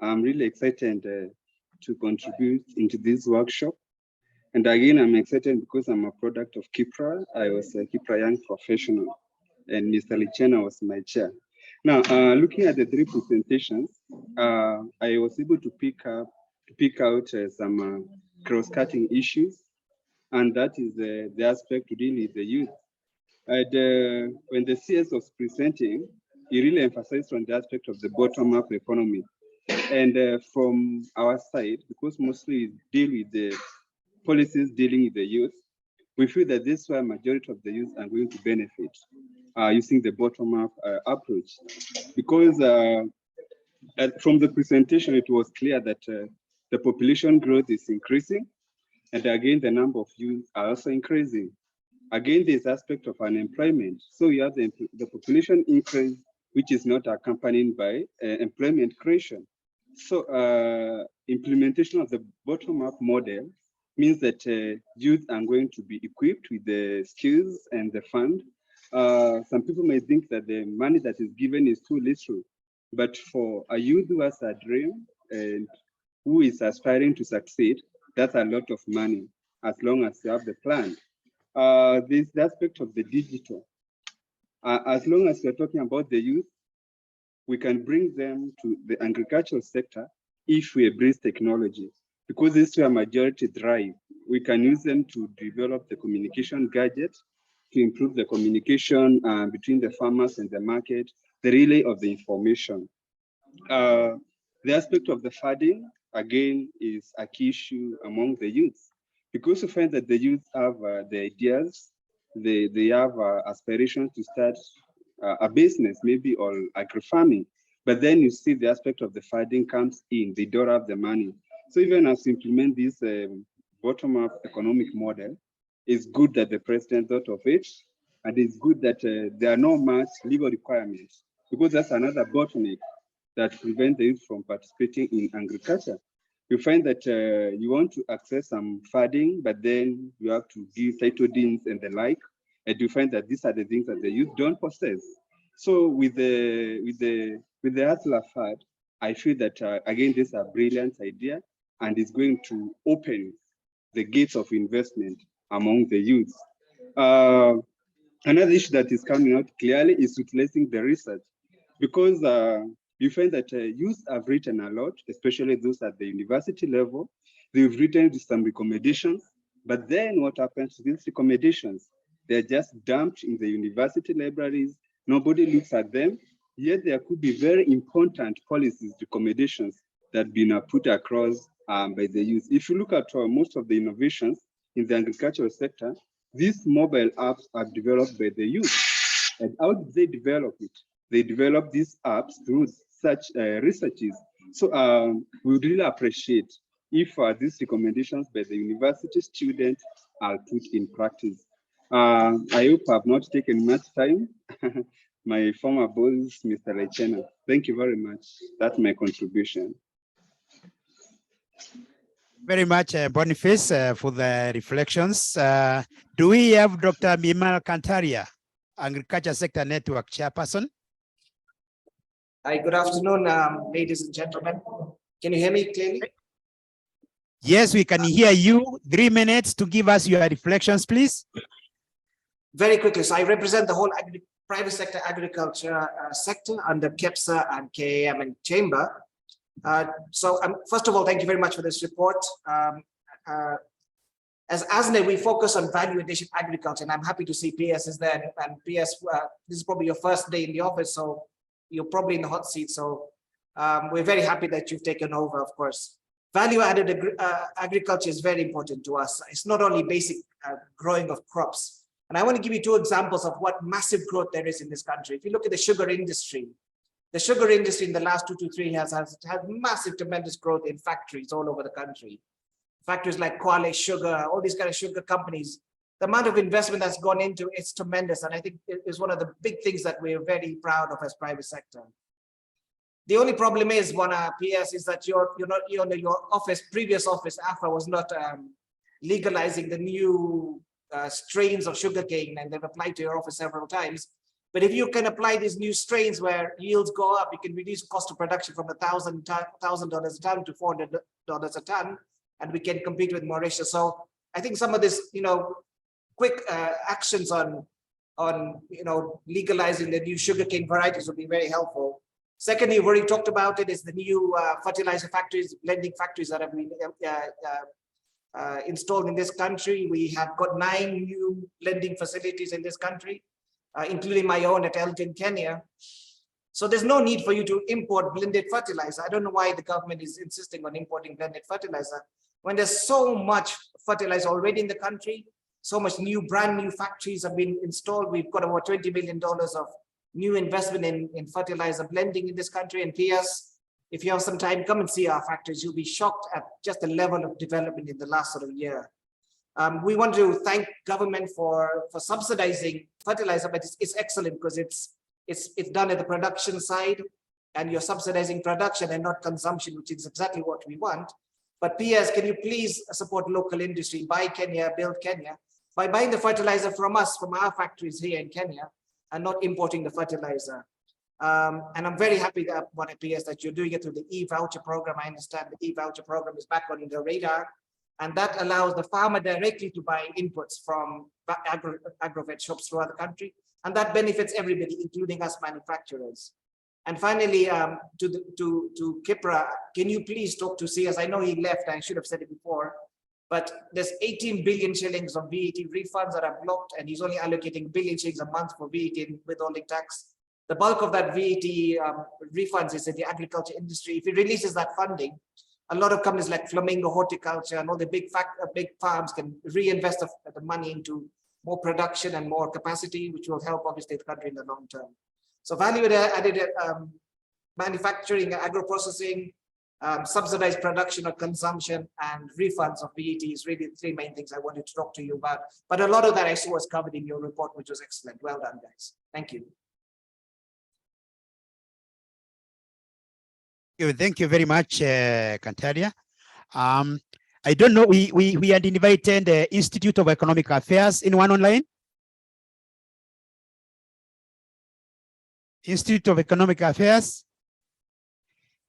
I'm really excited to contribute into this workshop. And again, I'm excited because I'm a product of KIPPRA. I was a KIPPRA young professional, and Mr. Lichena was my chair. Now, looking at the 3 presentations, I was able to pick out some cross-cutting issues, and that is the aspect to deal with the youth. And when the CS was presenting, he really emphasized on the aspect of the bottom-up economy. And from our side, because mostly we deal with the policies dealing with the youth, we feel that this is where majority of the youth are going to benefit. using the bottom-up approach. Because from the presentation, it was clear that the population growth is increasing. And again, the number of youth are also increasing. Again, this aspect of unemployment. So you have the population increase, which is not accompanied by employment creation. So implementation of the bottom-up model means that youth are going to be equipped with the skills and the fund. Some people may think that the money that is given is too little, but for a youth who has a dream and who is aspiring to succeed, that's a lot of money, as long as you have the plan. This aspect of the digital. As long as we're talking about the youth, we can bring them to the agricultural sector if we embrace technology, because this is where majority thrive. We can use them to develop the communication gadgets, to improve the communication between the farmers and the market, the relay of the information. The aspect of the funding, again, is a key issue among the youth, because we find that the youth have the ideas, they have aspirations to start a business, maybe, or agri-farming. But then you see the aspect of the funding comes in, they don't have the money. So even as we implement this bottom-up economic model, it's good that the president thought of it, and it's good that there are no much legal requirements, because that's another bottleneck that prevents the youth from participating in agriculture. You find that you want to access some funding, but then you have to give title deeds and the like, and you find that these are the things that the youth don't possess. So with the Hustler Fund, I feel that again, this is a brilliant idea, and it's going to open the gates of investment among the youth. Another issue that is coming out clearly is utilizing the research, because you find that youth have written a lot, especially those at the university level. They've written some recommendations, but then what happens to these recommendations? They're just dumped in the university libraries. Nobody looks at them, yet there could be very important policies, recommendations that have been put across by the youth. If you look at most of the innovations in the agricultural sector, these mobile apps are developed by the youth. And how did they develop it? They develop these apps through such researches. So we would really appreciate if these recommendations by the university students are put in practice. I hope I've not taken much time. My former boss, Mr. Lechena. Thank you very much. That's my contribution. Very much, Boniface, for the reflections. Do we have Dr. Mimal Kantaria, Agriculture Sector Network Chairperson? Hi, good afternoon, ladies and gentlemen. Can you hear me clearly? Yes, we can hear you. 3 minutes to give us your reflections, please. Very quickly. So I represent the whole private sector agriculture sector under KIPPRA and KAM and Chamber. So first of all, thank you very much for this report. As ASNE, we focus on value addition agriculture, and I'm happy to see PS is there. And PS, this is probably your first day in the office, so you're probably in the hot seat. So we're very happy that you've taken over, of course. Value-added agriculture is very important to us. It's not only basic growing of crops. And I want to give you 2 examples of what massive growth there is in this country. If you look at the sugar industry in the last 2 to 3 years has had massive, tremendous growth in factories all over the country. Factories like Kwale Sugar, all these kind of sugar companies. The amount of investment that's gone into it's tremendous. And I think it is one of the big things that we're very proud of as private sector. The only problem is, PS, is that your office, previous office, AFA, was not legalizing the new strains of sugarcane, and they've applied to your office several times. But if you can apply these new strains where yields go up, you can reduce cost of production from $1,000 a ton to $400 a ton, and we can compete with Mauritius. So I think some of this, quick actions on legalizing the new sugarcane varieties would be very helpful. Secondly, we've already talked about it, is the new fertilizer factories, blending factories that have been installed in this country. We have got 9 new blending facilities in this country, including my own at Elgin, Kenya. So there's no need for you to import blended fertilizer. I don't know why the government is insisting on importing blended fertilizer when there's so much fertilizer already in the country. so much brand new factories have been installed. We've got about $20 million of new investment in fertilizer blending in this country. And PS, if you have some time, come and see our factories. You'll be shocked at just the level of development in the last sort of year. We want to thank government for subsidizing fertilizer, but it's excellent because it's done at the production side, and you're subsidizing production and not consumption, which is exactly what we want. But PS, can you please support local industry, buy Kenya, build Kenya, by buying the fertilizer from us, from our factories here in Kenya, and not importing the fertilizer. And I'm very happy that PS that you're doing it through the e-voucher program. I understand the e-voucher program is back on the radar, and that allows the farmer directly to buy inputs from agro-vet shops throughout the country, and that benefits everybody, including us manufacturers. And finally, to KIPPRA, can you please talk to CS? I know he left, I should have said it before, but there's 18 billion shillings of VAT refunds that are blocked, and he's only allocating 1 billion shillings a month for VAT and withholding tax. The bulk of that VAT refunds is in the agriculture industry. If he releases that funding, a lot of companies like Flamingo Horticulture and all the big farms can reinvest the money into more production and more capacity, which will help obviously the country in the long term. So value-added manufacturing, agro-processing, subsidized production or consumption, and refunds of VAT is really the 3 main things I wanted to talk to you about. But a lot of that I saw was covered in your report, which was excellent. Well done, guys. Thank you. Thank you very much, Kantaria. I don't know, we had invited the Institute of Economic Affairs in one online. Institute of Economic Affairs.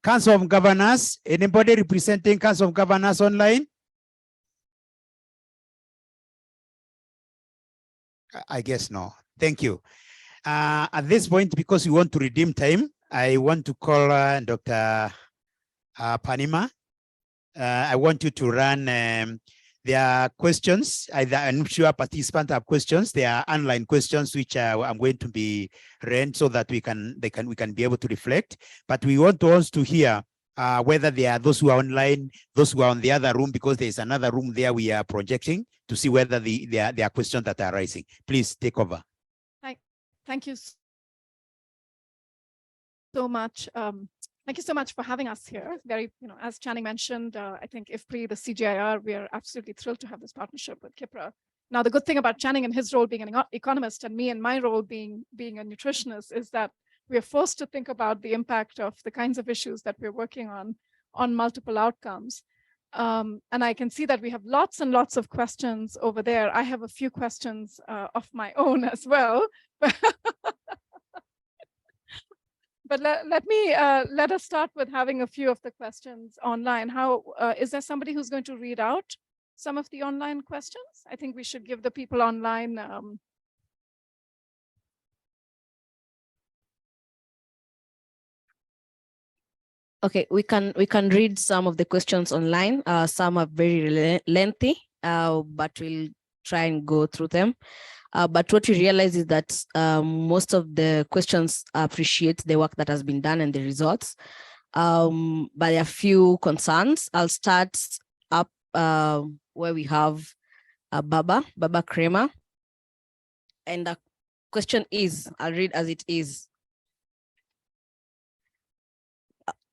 Council of Governors, anybody representing Council of Governors online? I guess no. Thank you. At this point, because we want to redeem time, I want to call Dr. Panima. I want you to run their questions. I'm sure participants have questions. They are online questions which I'm going to be read so that we can be able to reflect. But we want to also hear whether there are those who are online, those who are on the other room, because there is another room there we are projecting to see whether there are questions that are rising. Please take over. Thank you so much. Thank you so much for having us here. Very, as Channing mentioned, I think IFPRI, the CGIAR, we are absolutely thrilled to have this partnership with KIPPRA. Now, the good thing about Channing and his role being an economist, and me and my role being a nutritionist, is that we are forced to think about the impact of the kinds of issues that we're working on multiple outcomes. And I can see that we have lots and lots of questions over there. I have a few questions of my own as well. But let us start with having a few of the questions online. Is there somebody who's going to read out some of the online questions? I think we should give the people online. Okay, we can read some of the questions online. Some are very lengthy, but we'll try and go through them. But what we realize is that most of the questions appreciate the work that has been done and the results. But there are a few concerns. I'll start up where we have Baba Kramer. And the question is, I'll read as it is.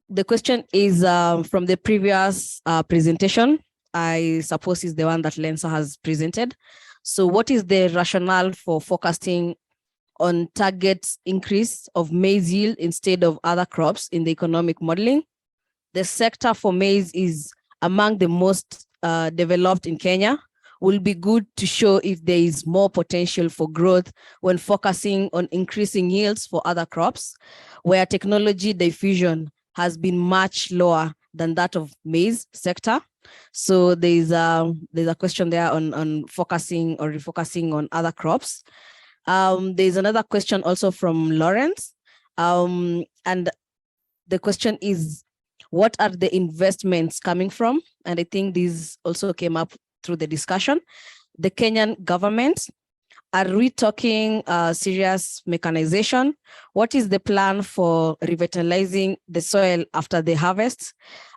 The question is from the previous presentation. I suppose is the one that Lensa has presented. So what is the rationale for focusing on target increase of maize yield instead of other crops in the economic modeling? The sector for maize is among the most developed in Kenya. Will be good to show if there is more potential for growth when focusing on increasing yields for other crops, where technology diffusion has been much lower than that of maize sector. So there's a question there on focusing or refocusing on other crops. There's another question also from Lawrence. And the question is, what are the investments coming from? And I think this also came up through the discussion. The Kenyan government, are we talking serious mechanization? What is the plan for revitalizing the soil after the harvest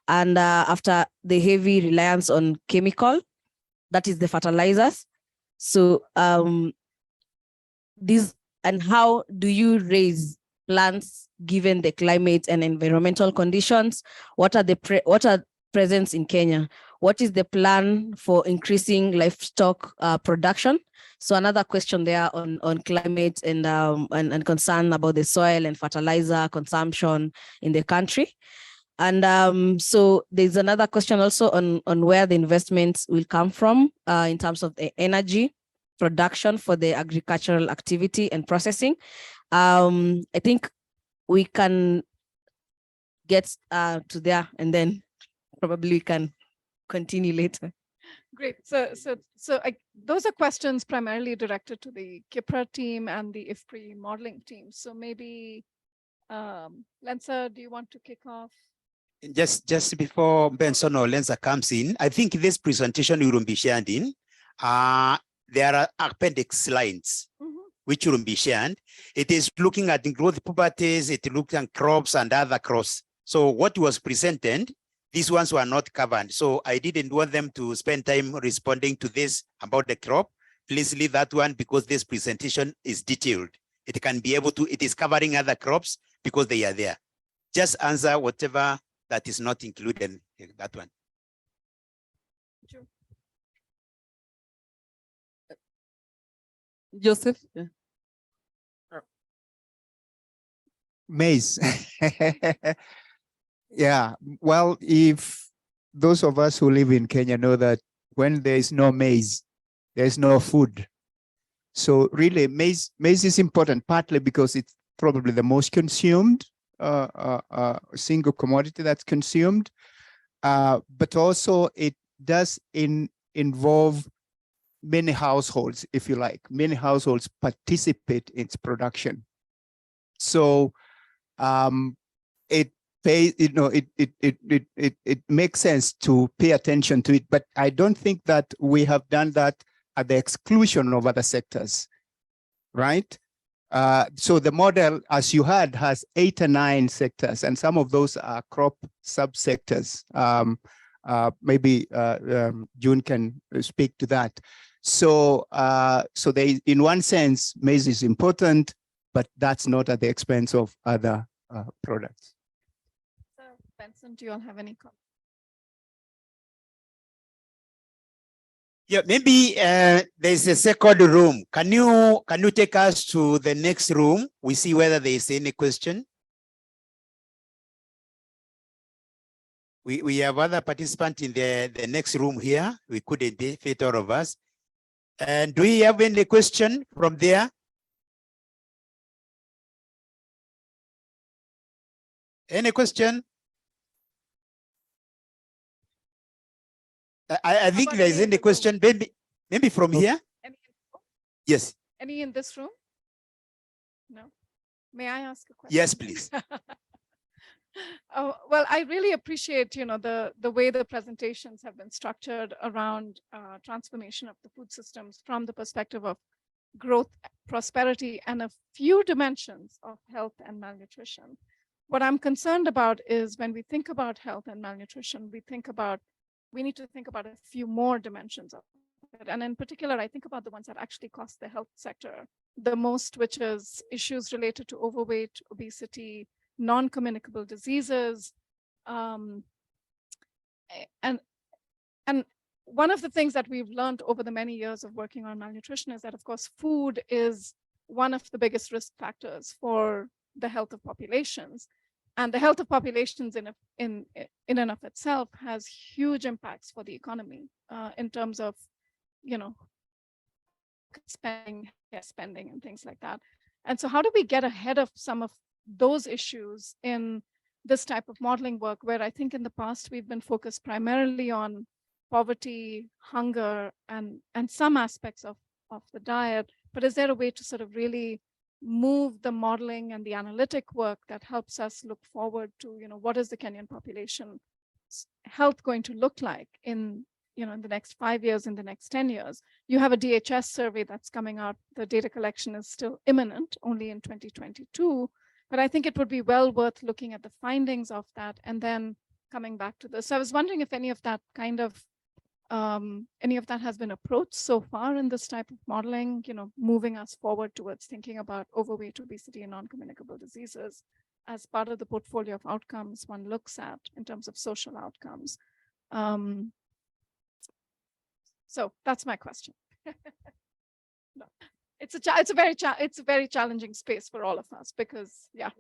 and after the heavy reliance on chemical, that is the fertilizers? So and how do you raise plants given the climate and environmental conditions? What are presents in Kenya? What is the plan for increasing livestock production? So another question there on climate and concern about the soil and fertilizer consumption in the country. And so there's another question also on where the investments will come from in terms of the energy production for the agricultural activity and processing. I think we can get to there and then probably we can continue later. Great. So those are questions primarily directed to the KIPPRA team and the IFPRI modeling team. So maybe Lensa, do you want to kick off? Just before Benson or Lensa comes in, I think this presentation will be shared in. There are appendix lines which will be shared. It is looking at the growth properties, it looks at crops and other crops. So what was presented, these ones were not covered. So I didn't want them to spend time responding to this about the crop. Please leave that one because this presentation is detailed. It can be able to, it is covering other crops because they are there. Just answer whatever that is not included in that one. Sure. Joseph? Yeah. Maize. Yeah, well, if those of us who live in Kenya know that when there is no maize, there's no food. So really maize is important, partly because it's probably the most consumed single commodity that's consumed, but also it does involve many households, if you like. Many households participate in its production. So it pays, you know, it makes sense to pay attention to it, but I don't think that we have done that at the exclusion of other sectors, right? So the model, as you had, has 8 or 9 sectors, and some of those are crop subsectors. Maybe June can speak to that. So, so they, in one sense, maize is important, but that's not at the expense of other products. So Benson, do you all have any comments? Yeah, maybe there's a second room. Can you take us to the next room? We see whether there is any question. We have other participants in the next room here. We couldn't fit all of us. And do we have any question from there? Any question? I think there is any question, maybe from here. Yes. Any in this room? No. May I ask a question? Yes, please. Oh, well, I really appreciate, you know, the way the presentations have been structured around transformation of the food systems from the perspective of growth, prosperity, and a few dimensions of health and malnutrition. What I'm concerned about is when we think about health and malnutrition, we need to think about a few more dimensions of it. And in particular, I think about the ones that actually cost the health sector the most, which is issues related to overweight, obesity, non-communicable diseases. And one of the things that we've learned over the many years of working on malnutrition is that, of course, food is one of the biggest risk factors for the health of populations. And the health of populations in and of itself has huge impacts for the economy in terms of, you know, spending and things like that. And so how do we get ahead of some of those issues in this type of modeling work, where I think in the past we've been focused primarily on poverty, hunger, and some aspects of the diet, but is there a way to sort of really move the modeling and the analytic work that helps us look forward to, you know, what is the Kenyan population health going to look like in, you know, in the next 5 years, in the next 10 years? You have a DHS survey that's coming out. The data collection is still imminent, only in 2022. But I think it would be well worth looking at the findings of that and then coming back to this. So I was wondering if any of that kind of Any of that has been approached so far in this type of modeling, moving us forward towards thinking about overweight, obesity, and non-communicable diseases as part of the portfolio of outcomes one looks at in terms of social outcomes. So that's my question. No. It's a very challenging space for all of us because, yeah.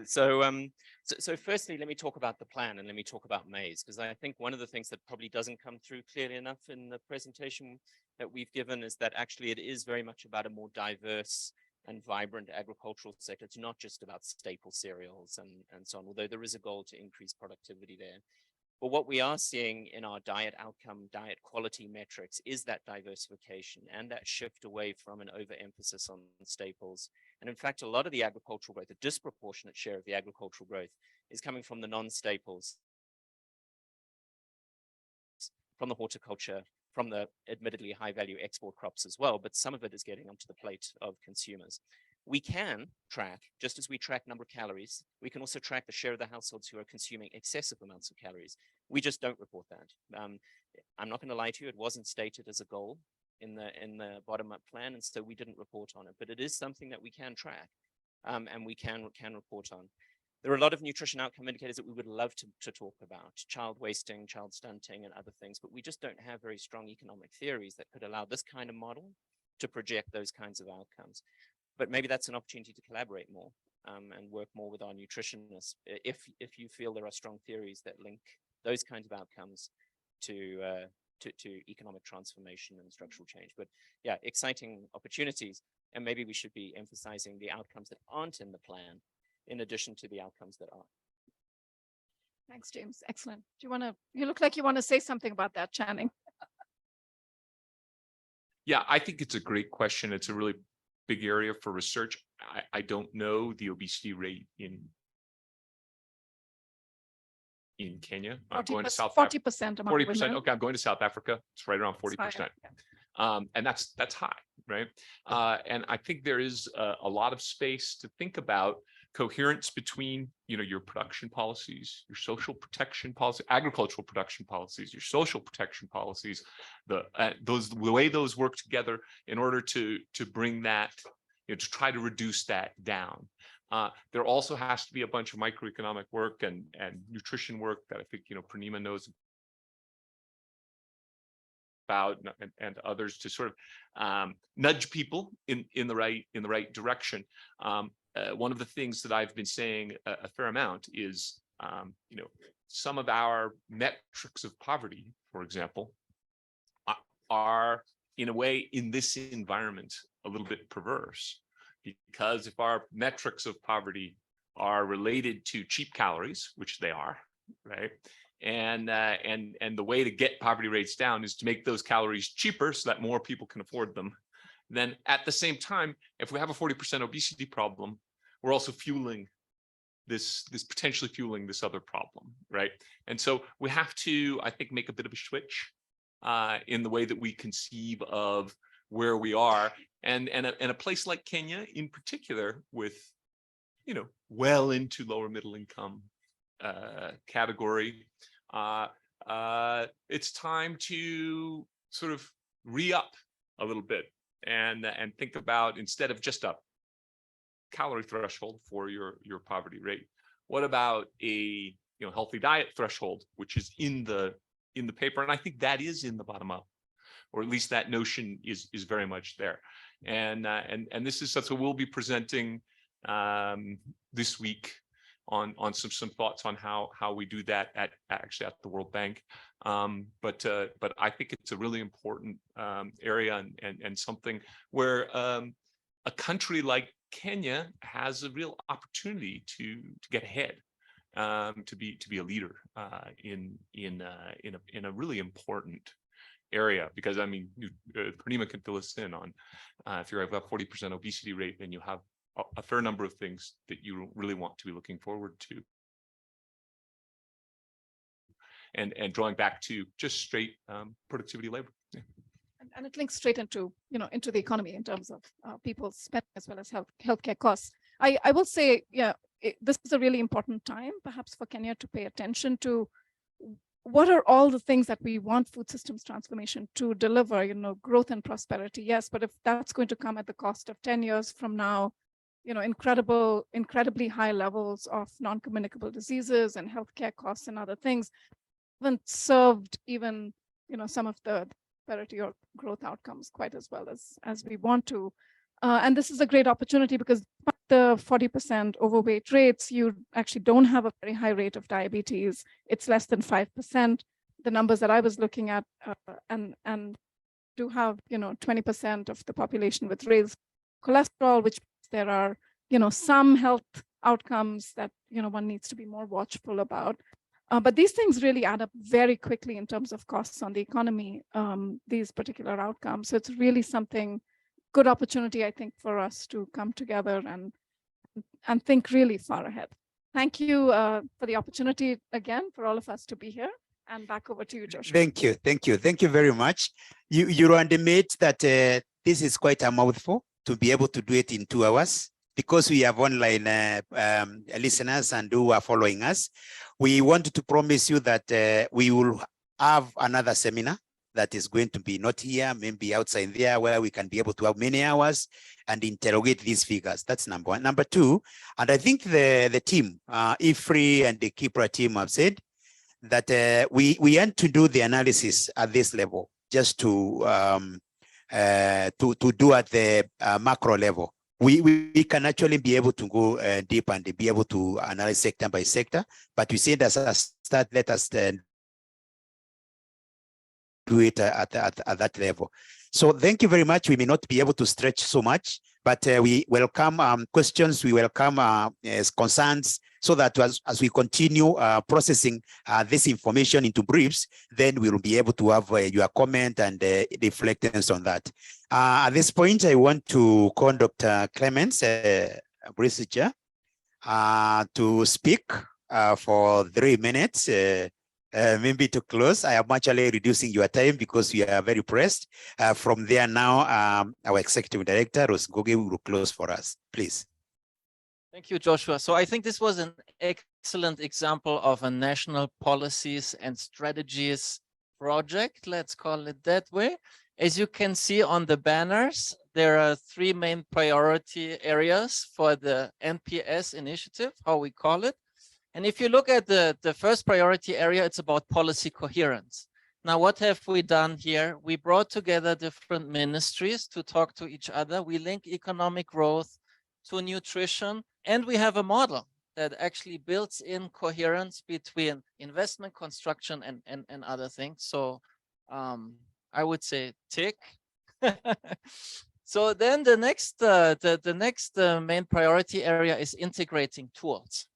So firstly, let me talk about the plan and let me talk about maize, because I think one of the things that probably doesn't come through clearly enough in the presentation that we've given is that actually it is very much about a more diverse and vibrant agricultural sector. It's not just about staple cereals and so on, although there is a goal to increase productivity there. But what we are seeing in our diet outcome, diet quality metrics is that diversification and that shift away from an overemphasis on staples. And in fact, a lot of the agricultural growth, a disproportionate share of the agricultural growth is coming from the non-staples, from the horticulture, from the admittedly high value export crops as well, but some of it is getting onto the plate of consumers. We can track, just as we track number of calories, we can also track the share of the households who are consuming excessive amounts of calories. We just don't report that. I'm not going to lie to you, it wasn't stated as a goal in the bottom-up plan, and so we didn't report on it, but it is something that we can track and we can report on. There are a lot of nutrition outcome indicators that we would love to talk about, child wasting, child stunting, and other things, but we just don't have very strong economic theories that could allow this kind of model to project those kinds of outcomes. But maybe that's an opportunity to collaborate more and work more with our nutritionists if you feel there are strong theories that link those kinds of outcomes to economic transformation and structural change. But yeah, exciting opportunities, and maybe we should be emphasizing the outcomes that aren't in the plan in addition to the outcomes that are. Thanks, James. Excellent. You look like you want to say something about that, Channing. Yeah, I think it's a great question. It's a really big area for research. I don't know the obesity rate in Kenya. I'm going to South Africa. 40% among 40%. women. Okay, I'm going to South Africa. It's right around 40%. And that's high, right? And I think there is a lot of space to think about coherence between, your production policies, your social protection policy, agricultural production policies, your social protection policies, the way those work together in order to bring that, to try to reduce that down. There also has to be a bunch of microeconomic work and nutrition work that I think, Purnima knows about, and others to sort of nudge people in the right direction. One of the things that I've been saying a fair amount is, some of our metrics of poverty, for example, are in a way in this environment a little bit perverse, because if our metrics of poverty are related to cheap calories, which they are, right? And the way to get poverty rates down is to make those calories cheaper so that more people can afford them. Then at the same time, if we have a 40% obesity problem, we're also fueling this potentially fueling this other problem, right? And so we have to, I think, make a bit of a switch in the way that we conceive of where we are, and a place like Kenya in particular, with well into lower middle income category. It's time to sort of re-up a little bit and think about, instead of just a calorie threshold for your poverty rate, what about a healthy diet threshold, which is in the paper, and I think that is in the bottom up, or at least that notion is very much there. And this is something we'll be presenting this week on some thoughts on how we do that at the World Bank. But I think it's a really important area and something where a country like Kenya has a real opportunity to get ahead, to be a leader in a really important area. Because I mean, Purnima can fill us in on if you're about 40% obesity rate, then you have a fair number of things that you really want to be looking forward to. And drawing back to just straight productivity labor. Yeah. And it links straight into the economy in terms of people's spending as well as healthcare costs. I will say, yeah, this is a really important time, perhaps for Kenya to pay attention to what are all the things that we want food systems transformation to deliver, growth and prosperity. Yes, but if that's going to come at the cost of 10 years from now, incredibly high levels of non-communicable diseases and healthcare costs and other things, haven't served even, some of the prosperity or growth outcomes quite as well as we want to. And this is a great opportunity because the 40% overweight rates, you actually don't have a very high rate of diabetes. It's less than 5%. The numbers that I was looking at, and do have 20% of the population with raised cholesterol, which there are some health outcomes that one needs to be more watchful about. But these things really add up very quickly in terms of costs on the economy, these particular outcomes. So it's really something, good opportunity, I think, for us to come together and think really far ahead. Thank you for the opportunity again for all of us to be here. And back over to you, Joshua. Thank you very much. You undermate that this is quite a mouthful to be able to do it in 2 hours, because we have online listeners and who are following us. We wanted to promise you that we will have another seminar that is going to be not here, maybe outside there, where we can be able to have many hours and interrogate these figures. That's number one. Number two, and I think the team, IFPRI and the KIPPRA team have said that we want to do the analysis at this level, just to do at the macro level. We can actually be able to go deep and be able to analyze sector by sector, but we said as a start, let us do it at that level. So thank you very much. We may not be able to stretch so much, but we welcome questions, we welcome concerns, so that as we continue processing this information into briefs, then we will be able to have your comment and reflections on that. At this point, I want to call Dr. Clemens Brisicha to speak for 3 minutes. Maybe to close. I am actually reducing your time because we are very pressed. From there now, our executive director, Rose Ngugi, will close for us, please. Thank you, Joshua. So I think this was an excellent example of a national policies and strategies project, let's call it that way. As you can see on the banners, there are 3 main priority areas for the NPS initiative, how we call it. And if you look at the first priority area, it's about policy coherence. Now, what have we done here? We brought together different ministries to talk to each other. We link economic growth to nutrition, and we have a model that actually builds in coherence between investment, construction, and other things. So I would say tick. So then the next main priority area is integrating tools.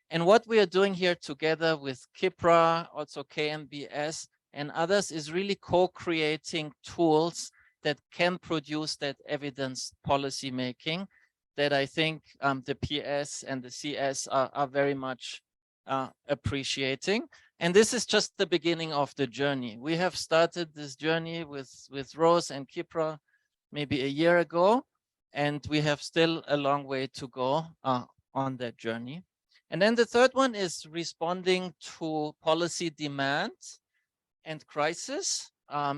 And what we are doing here together with KIPPRA, also KNBS and others, is really co-creating tools that can produce that evidence policy making that I think the PS and the CS are very much appreciating. And this is just the beginning of the journey. We have started this journey with Rose and KIPPRA maybe a year ago, and we have still a long way to go on that journey. And then the third one is responding to policy demand and crisis.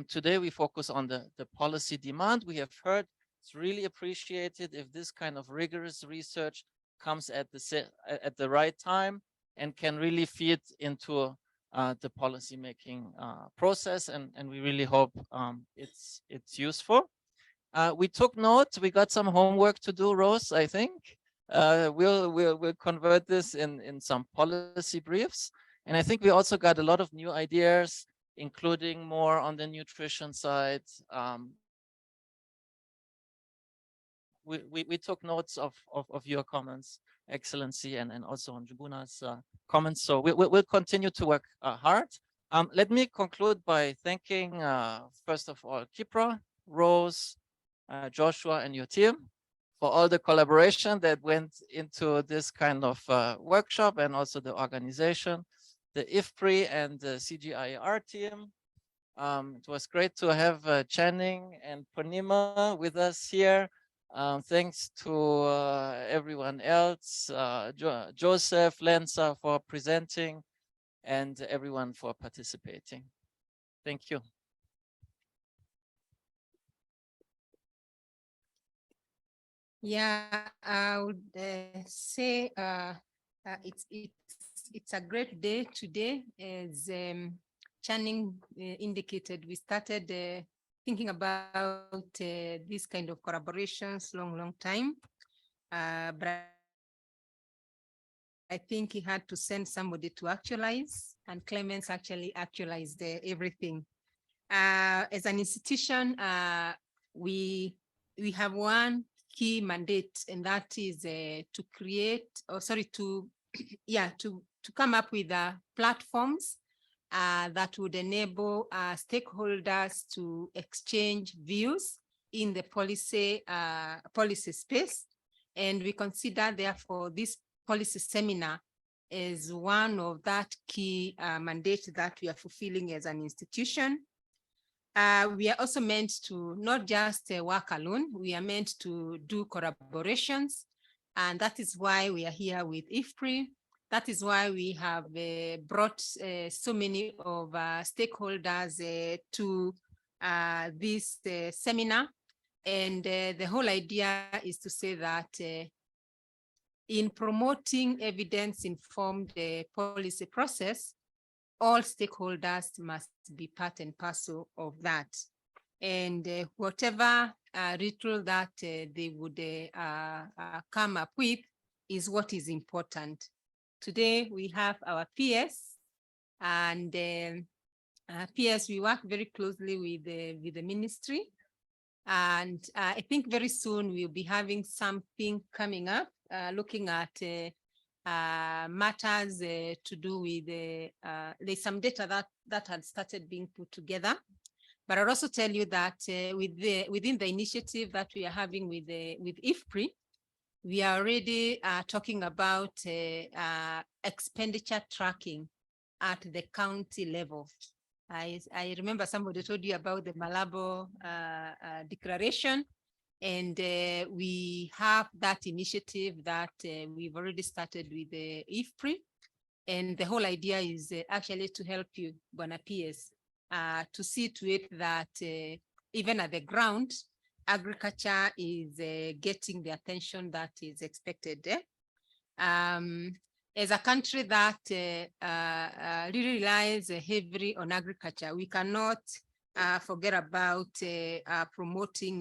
Today we focus on the policy demand. We have heard it's really appreciated if this kind of rigorous research comes at the right time and can really feed into the policy making process. And we really hope it's useful. We took note. We got some homework to do, Rose, I think. We'll convert this in some policy briefs. And I think we also got a lot of new ideas, including more on the nutrition side. We took notes of your comments, Excellency, and also on Juguna's comments. So we'll continue to work hard. Let me conclude by thanking, first of all, KIPPRA, Rose, Joshua, and your team for all the collaboration that went into this kind of workshop, and also the organization, the IFPRI and the CGIAR team. It was great to have Channing and Purnima with us here. Thanks to everyone else, Joseph, Lensa for presenting, and everyone for participating. Thank you. Yeah, I would say it's a great day today. As Channing indicated, we started thinking about this kind of collaborations long time, but I think he had to send somebody to actualize, and Clemens actually actualized everything. As an institution, we have one key mandate, and that is to create, to come up with platforms that would enable stakeholders to exchange views in the policy space. And we consider, therefore, this policy seminar is one of that key mandate that we are fulfilling as an institution. We are also meant to not just work alone, we are meant to do collaborations. And that is why we are here with IFPRI. That is why we have brought so many of stakeholders to this seminar. And the whole idea is to say that in promoting evidence-informed policy process, all stakeholders must be part and parcel of that. And whatever ritual that they would come up with is what is important. Today, we have our PS, and PS, we work very closely with the ministry. And I think very soon we'll be having something coming up, looking at matters to do with there's some data that had started being put together. But I'll also tell you that within the initiative that we are having with IFPRI, we are already talking about expenditure tracking at the county level. I remember somebody told you about the Malabo declaration, and we have that initiative that we've already started with the IFPRI. And the whole idea is actually to help you, Bwana PS, to see to it that even at the ground, agriculture is getting the attention that is expected. As a country that really relies heavily on agriculture, we cannot forget about promoting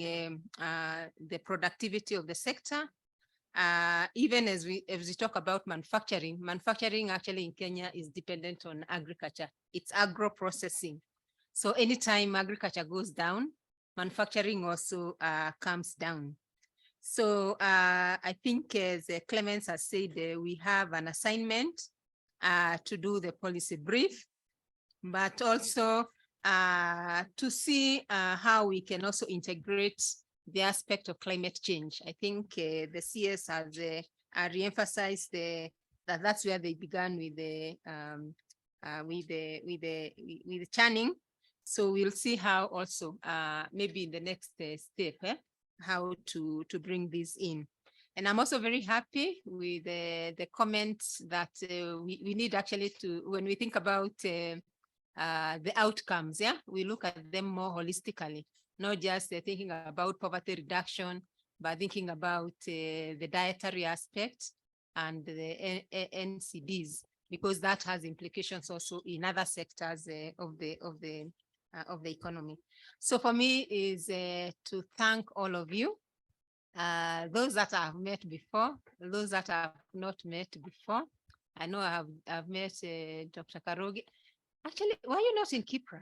the productivity of the sector. Even as we talk about manufacturing actually in Kenya is dependent on agriculture. It's agro-processing. So anytime agriculture goes down, manufacturing also comes down. So I think, as Clemens has said, we have an assignment to do the policy brief, but also to see how we can also integrate the aspect of climate change. I think the CS has re-emphasized that that's where they began with the Channing. So we'll see how also maybe in the next step, how to bring this in. And I'm also very happy with the comments that we need actually to, when we think about the outcomes, we look at them more holistically, not just thinking about poverty reduction, but thinking about the dietary aspect and the NCDs, because that has implications also in other sectors of the economy. So for me is to thank all of you, those that I have met before, those that I have not met before. I know I've met Dr. Karogi. Actually, were you not in KIPPRA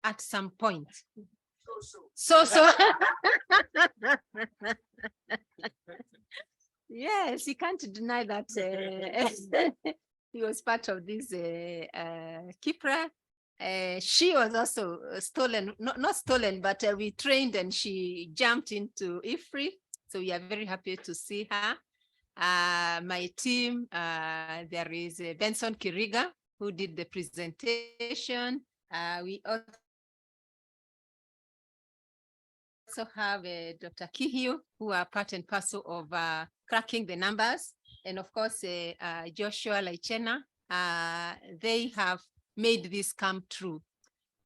at some point? So. Yes, you can't deny that he was part of this KIPPRA. She was also stolen, not stolen, but we trained and she jumped into IFPRI. So we are very happy to see her. My team, there is Benson Kiriga, who did the presentation. We also also have Dr. Kihiu, who are part and parcel of cracking the numbers. And of course, Joshua Laichena, they have made this come true.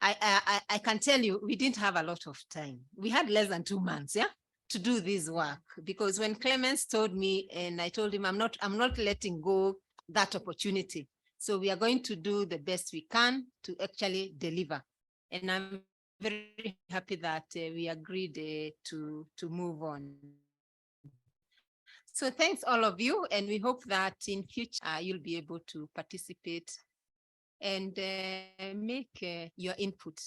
I can tell you, we didn't have a lot of time. We had less than 2 months, yeah, to do this work. Because when Clemens told me, and I told him, I'm not letting go that opportunity. So we are going to do the best we can to actually deliver. And I'm very happy that we agreed to move on. So thanks all of you, and we hope that in future you'll be able to participate and make your input.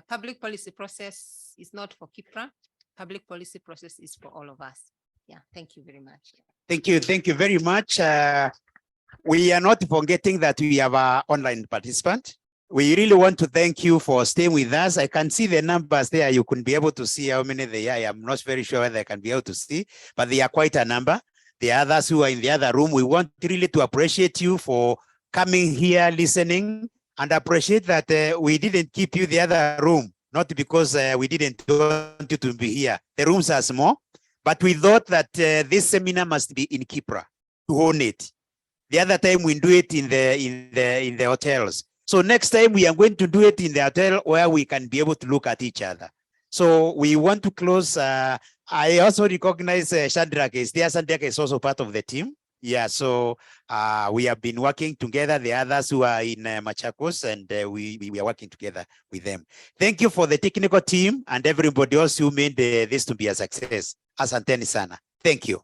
Public policy process is not for KIPPRA. Public policy process is for all of us. Yeah, thank you very much. Thank you very much. We are not forgetting that we have an online participant. We really want to thank you for staying with us. I can see the numbers there. You couldn't be able to see how many they are. I'm not very sure whether I can be able to see, but they are quite a number. The others who are in the other room, we want really to appreciate you for coming here, listening, and appreciate that we didn't keep you the other room, not because we didn't want you to be here. The rooms are small, but we thought that this seminar must be in KIPPRA to own it. The other time we do it in the hotels. So next time we are going to do it in the hotel where we can be able to look at each other. So we want to close. I also recognize Shadrach is there. Shadrach is also part of the team. Yeah, so we have been working together. The others who are in Machakos, and we are working together with them. Thank you for the technical team and everybody else who made this to be a success. Asanteni sana. Thank you.